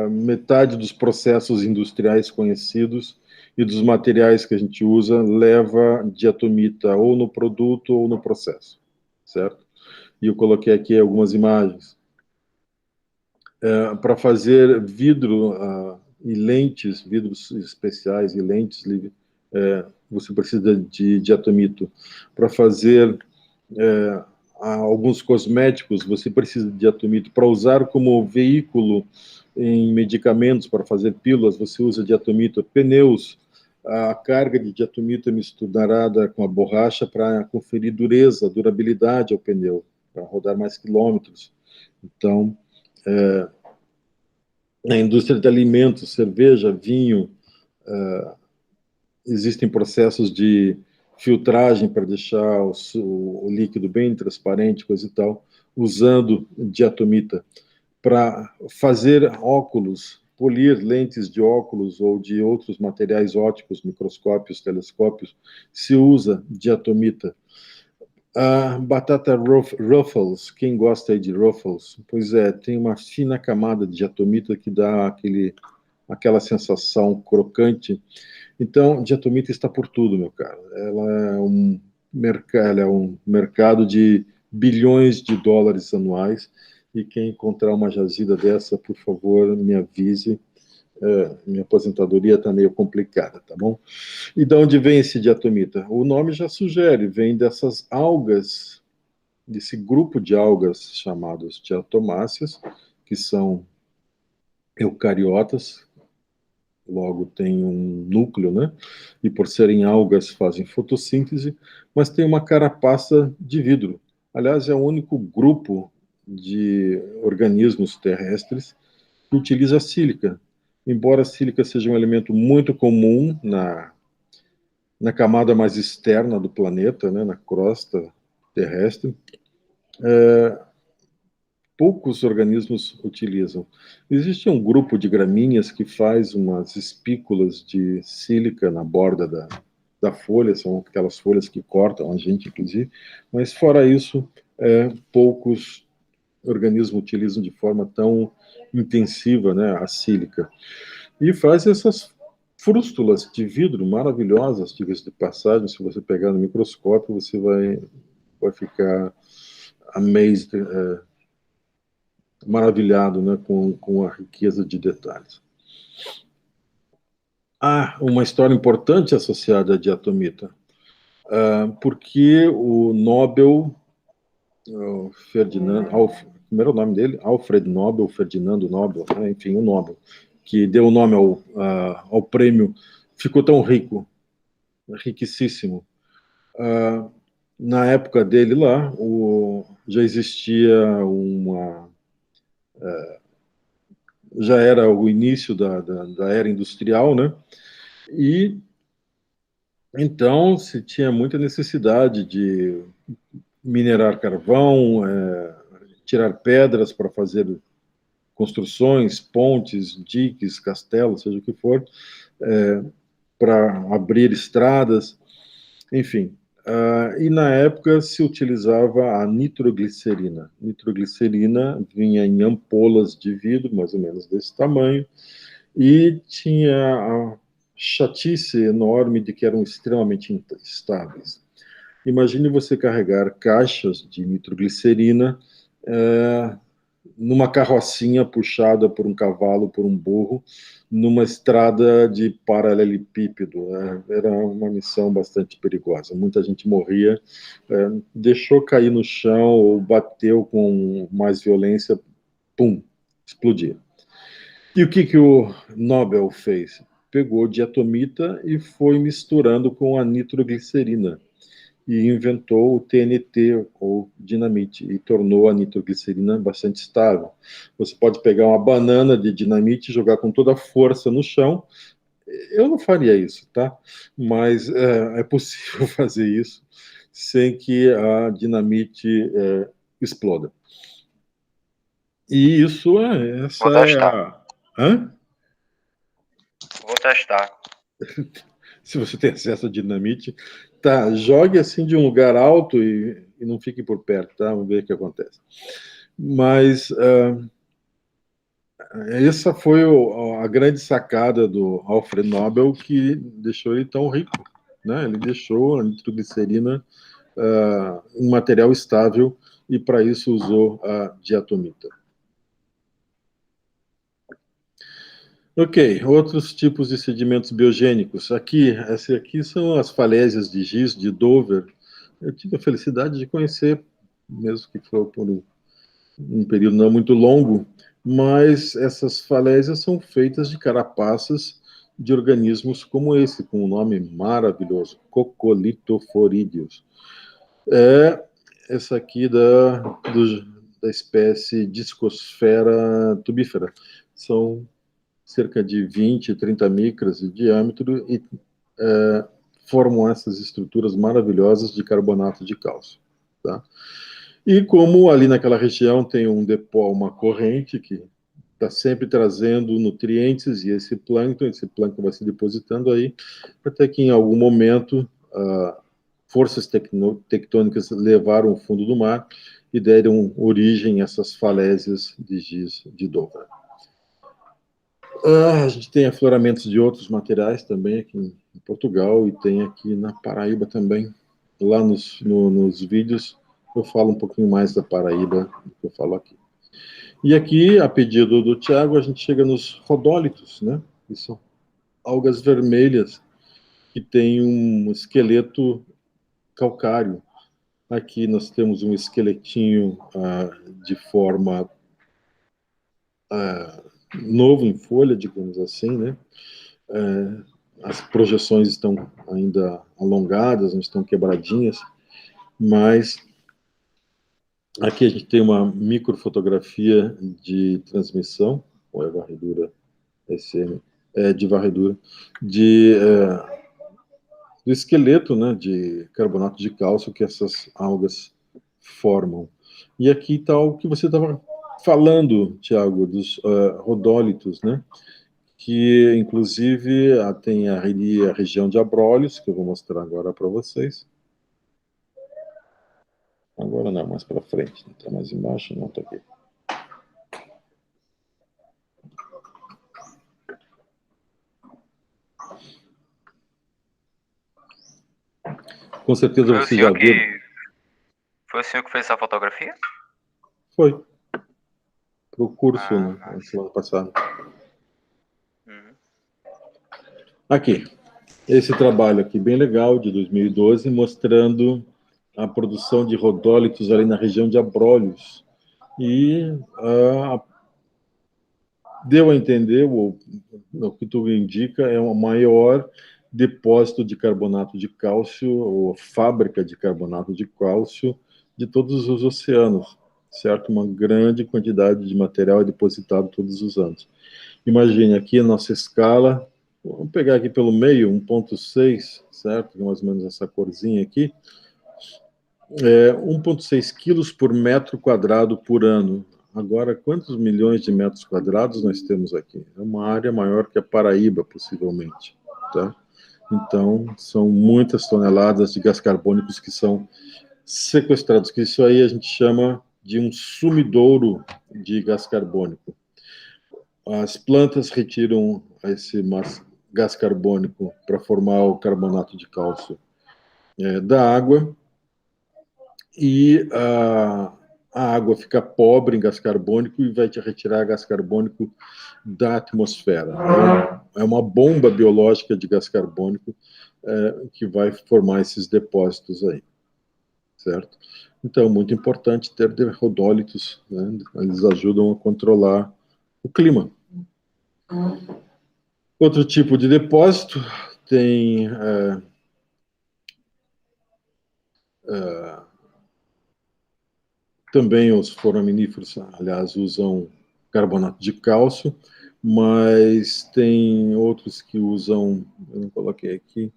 metade dos processos industriais conhecidos e dos materiais que a gente usa leva diatomita ou no produto ou no processo, certo? E eu coloquei aqui algumas imagens. Para fazer vidro e lentes, vidros especiais e lentes, você precisa de diatomito. Para fazer alguns cosméticos, você precisa de diatomito. Para usar como veículo em medicamentos, para fazer pílulas, você usa diatomito. Pneus, a carga de diatomito é misturada com a borracha para conferir dureza, durabilidade ao pneu, para rodar mais quilômetros. Então, na indústria de alimentos, cerveja, vinho, existem processos de filtragem para deixar o líquido bem transparente, coisa e tal, usando diatomita. Para fazer óculos, polir lentes de óculos ou de outros materiais ópticos, microscópios, telescópios, se usa diatomita. A batata Ruffles, quem gosta aí de Ruffles? Pois é, tem uma fina camada de diatomita que dá aquela sensação crocante. Então, diatomita está por tudo, meu caro. Ela é um mercado de bilhões de dólares anuais, e quem encontrar uma jazida dessa, por favor, me avise. Minha aposentadoria está meio complicada, tá bom? E de onde vem esse diatomita? O nome já sugere, vem dessas algas, desse grupo de algas chamados diatomáceas, que são eucariotas, logo tem um núcleo, né? E por serem algas fazem fotossíntese, mas tem uma carapaça de vidro. Aliás, é o único grupo de organismos terrestres que utiliza sílica. Embora a sílica seja um elemento muito comum na camada mais externa do planeta, né, na crosta terrestre, poucos organismos utilizam. Existe um grupo de gramíneas que faz umas espículas de sílica na borda da folha, são aquelas folhas que cortam a gente, inclusive, mas fora isso, poucos organismos utilizam de forma tão intensiva, né, a sílica. E faz essas frústulas de vidro maravilhosas, diga-se de passagem. Se você pegar no microscópio, você vai ficar amazed, maravilhado, né, com a riqueza de detalhes. Uma história importante associada à diatomita, porque o Nobel, primeiro nome dele, Alfred Nobel, Ferdinando Nobel, né, enfim, o Nobel, que deu o nome ao prêmio, ficou tão rico, riquíssimo. Na época dele lá, já existia já era o início da era industrial, né? E então se tinha muita necessidade de minerar carvão, tirar pedras para fazer construções, pontes, diques, castelos, seja o que for, para abrir estradas, enfim. E na época se utilizava a nitroglicerina. Nitroglicerina vinha em ampolas de vidro, mais ou menos desse tamanho, e tinha a chatice enorme de que eram extremamente instáveis. Imagine você carregar caixas de nitroglicerina numa carrocinha puxada por um cavalo, por um burro, numa estrada de paralelepípedo. Era uma missão bastante perigosa. Muita gente morria, deixou cair no chão ou bateu com mais violência, pum, explodia. E o que o Nobel fez? pegou diatomita e foi misturando com a nitroglicerina e inventou o TNT, ou dinamite, e tornou a nitroglicerina bastante estável. Você pode pegar uma banana de dinamite e jogar com toda a força no chão. Eu não faria isso, tá? Mas é possível fazer isso sem que a dinamite exploda. E isso essa Vou é testar. a... Hã? Vou testar. Se você tem acesso a dinamite, tá, jogue assim de um lugar alto e não fique por perto, tá? Vamos ver o que acontece. Mas essa foi a grande sacada do Alfred Nobel que deixou ele tão rico, né? Ele deixou a nitroglicerina um material estável e para isso usou a diatomita. Ok, outros tipos de sedimentos biogênicos. Esse aqui são as falésias de giz de Dover. Eu tive a felicidade de conhecer, mesmo que for por um período não muito longo, mas essas falésias são feitas de carapaças de organismos como esse, com um nome maravilhoso, Coccolithophoridios. É essa aqui da espécie Discosfera tubífera. São cerca de 20, 30 micras de diâmetro e formam essas estruturas maravilhosas de carbonato de cálcio. Tá? E como ali naquela região tem um depó, uma corrente que está sempre trazendo nutrientes e esse plâncton vai se depositando aí, até que em algum momento forças tectônicas levaram o fundo do mar e deram origem a essas falésias de giz de Dover. A gente tem afloramentos de outros materiais também aqui em Portugal e tem aqui na Paraíba também. Lá nos vídeos eu falo um pouquinho mais da Paraíba do que eu falo aqui. E aqui, a pedido do Tiago, a gente chega nos rodólitos, né? Que são algas vermelhas que têm um esqueleto calcário. Aqui nós temos um esqueletinho de forma novo em folha, digamos assim, né? As projeções estão ainda alongadas, não estão quebradinhas, mas aqui a gente tem uma microfotografia de transmissão, ou é varredura SM, de varredura, do esqueleto, né, de carbonato de cálcio que essas algas formam. E aqui está o que você estava falando, Tiago, dos rodólitos, né? Que inclusive tem ali a região de Abrolhos, que eu vou mostrar agora para vocês. Agora não, mais para frente, não está mais embaixo, não está aqui. Com certeza Foi o você já senhor viu. foi o senhor que fez essa fotografia? Foi para o curso, né, Massa. semana passada. Uhum. Aqui, esse trabalho aqui bem legal de 2012, mostrando a produção de rodólitos ali na região de Abrolhos. E deu a entender, o que tudo indica, é o maior depósito de carbonato de cálcio, ou fábrica de carbonato de cálcio, de todos os oceanos, certo? Uma grande quantidade de material é depositado todos os anos. Imagine aqui a nossa escala, vamos pegar aqui pelo meio, 1,6, certo? Mais ou menos essa corzinha aqui. 1,6 quilos por metro quadrado por ano. Agora, quantos milhões de metros quadrados nós temos aqui? É uma área maior que a Paraíba, possivelmente. Tá? Então, são muitas toneladas de gás carbônicos que são sequestrados, que isso aí a gente chama de um sumidouro de gás carbônico. As plantas retiram esse gás carbônico para formar o carbonato de cálcio da água, e a água fica pobre em gás carbônico e vai te retirar gás carbônico da atmosfera. É uma bomba biológica de gás carbônico que vai formar esses depósitos aí, certo? Então, muito importante ter rodólitos, né? Eles ajudam a controlar o clima. Outro tipo de depósito tem também os foraminíferos, aliás, usam carbonato de cálcio, mas tem outros que usam, eu não coloquei aqui,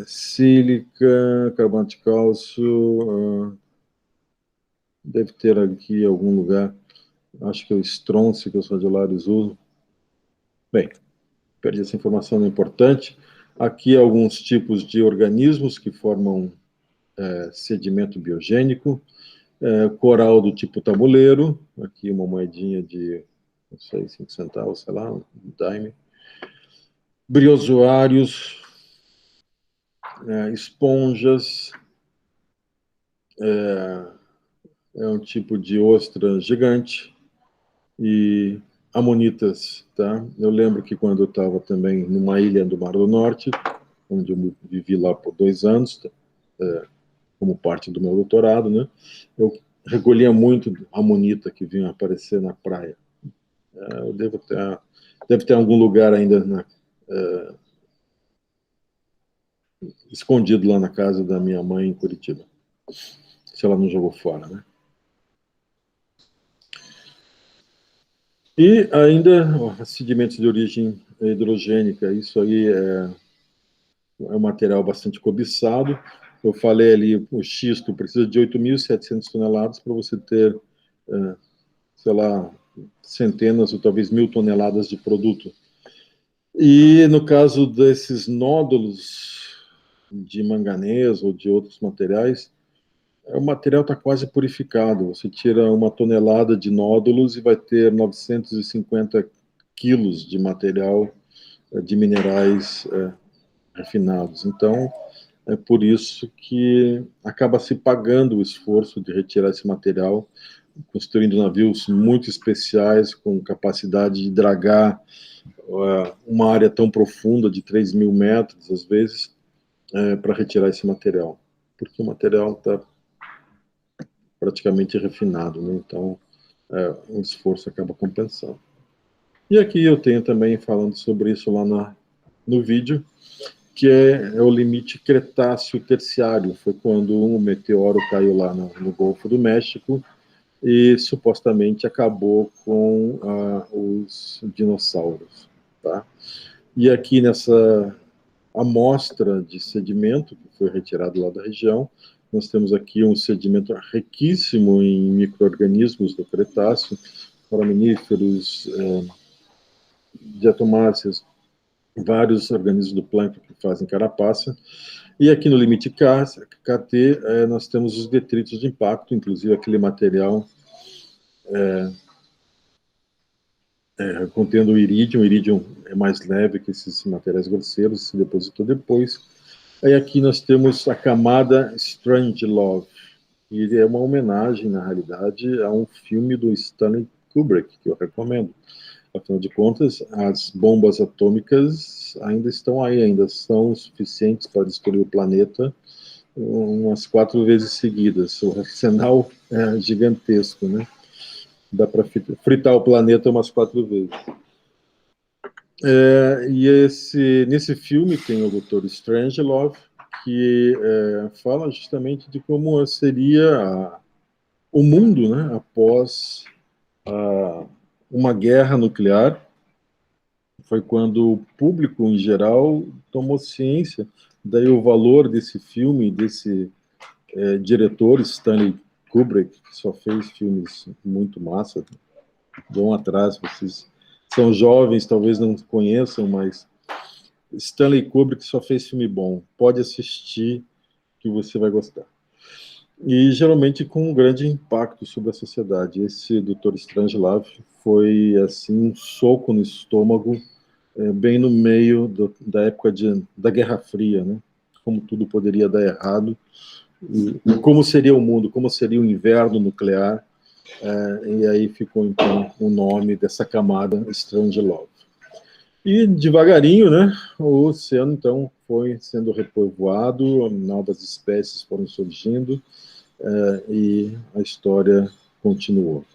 sílica, carbonato de cálcio, deve ter aqui em algum lugar, acho que é o estrôncio que os radiolares usam. Bem, perdi essa informação, não é importante. Aqui alguns tipos de organismos que formam sedimento biogênico, coral do tipo tabuleiro, aqui uma moedinha de, não sei, 5 centavos, sei lá, um dime. Briozoários, esponjas, é um tipo de ostra gigante, e amonitas, tá? Eu lembro que quando eu estava também numa ilha do Mar do Norte, onde eu vivi lá por 2 anos, como parte do meu doutorado, né? Eu recolhia muito amonita que vinha aparecer na praia. Eu deve ter algum lugar ainda escondido lá na casa da minha mãe em Curitiba, se ela não jogou fora, né? E ainda sedimentos de origem hidrogênica, isso aí é um material bastante cobiçado. Eu falei ali, o xisto precisa de 8.700 toneladas para você ter, sei lá, centenas ou talvez 1.000 toneladas de produto. E no caso desses nódulos de manganês ou de outros materiais, o material está quase purificado. Você tira 1 tonelada de nódulos e vai ter 950 quilos de material, de minerais refinados. Então, é por isso que acaba se pagando o esforço de retirar esse material, construindo navios muito especiais, com capacidade de dragar uma área tão profunda de 3.000 metros, às vezes, para retirar esse material. Porque o material está praticamente refinado, né? Então o esforço acaba compensando. E aqui eu tenho também falando sobre isso lá no vídeo, que é o limite Cretáceo Terciário. Foi quando um meteoro caiu lá no Golfo do México e supostamente acabou com os dinossauros. Tá? E aqui nessa amostra de sedimento que foi retirado lá da região, nós temos aqui um sedimento riquíssimo em micro-organismos do Cretáceo, foraminíferos, diatomáceas, vários organismos do plâncton que fazem carapaça. E aqui no limite KT, nós temos os detritos de impacto, inclusive aquele material contendo o irídio. O irídio é mais leve que esses materiais grosseiros, se depositou depois. Aí aqui nós temos a camada Strangelove, e é uma homenagem, na realidade, a um filme do Stanley Kubrick, que eu recomendo. Afinal de contas, as bombas atômicas ainda estão aí, ainda são suficientes para destruir o planeta umas 4 vezes seguidas. O arsenal é gigantesco, né? Dá para fritar o planeta umas 4 vezes. E nesse filme tem o Dr. Strangelove, que fala justamente de como seria o mundo, né, após uma guerra nuclear. Foi quando o público em geral tomou ciência, daí o valor desse filme, desse diretor Stanley Kubrick, que só fez filmes muito massa. Vão atrás, vocês são jovens, talvez não conheçam, mas Stanley Kubrick só fez filme bom. Pode assistir que você vai gostar. E geralmente com um grande impacto sobre a sociedade. Esse Dr. Strangelove foi assim um soco no estômago, bem no meio da época da Guerra Fria, né? Como tudo poderia dar errado, e como seria o mundo, como seria o inverno nuclear, e aí ficou então o nome dessa camada Strangelove. E devagarinho, né, o oceano então foi sendo repovoado, novas espécies foram surgindo, e a história continuou.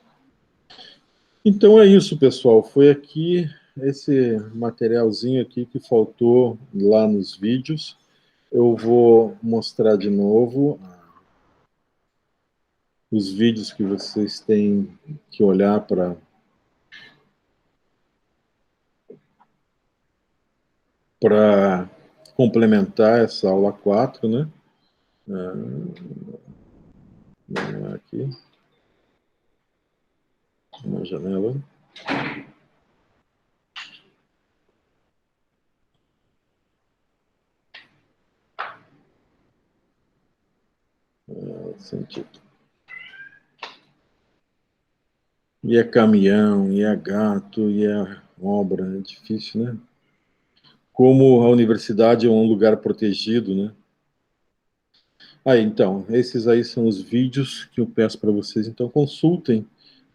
Então é isso, pessoal. Foi aqui esse materialzinho aqui que faltou lá nos vídeos. Eu vou mostrar de novo os vídeos que vocês têm que olhar para complementar essa aula 4, né? Aqui, uma janela. Sentido. E é caminhão, e é gato, e é obra, é difícil, né? Como a universidade é um lugar protegido, né? Aí, então, esses aí são os vídeos que eu peço para vocês, então consultem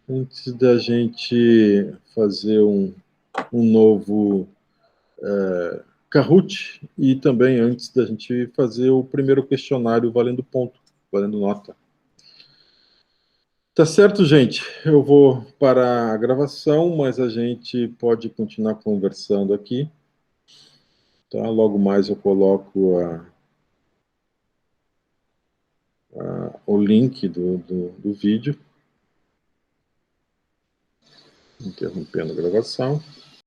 antes da gente fazer um novo Kahoot e também antes da gente fazer o primeiro questionário valendo ponto, valendo nota. Tá certo, gente? Eu vou parar a gravação, mas a gente pode continuar conversando aqui. Tá? Logo mais eu coloco o link do vídeo. Interrompendo a gravação.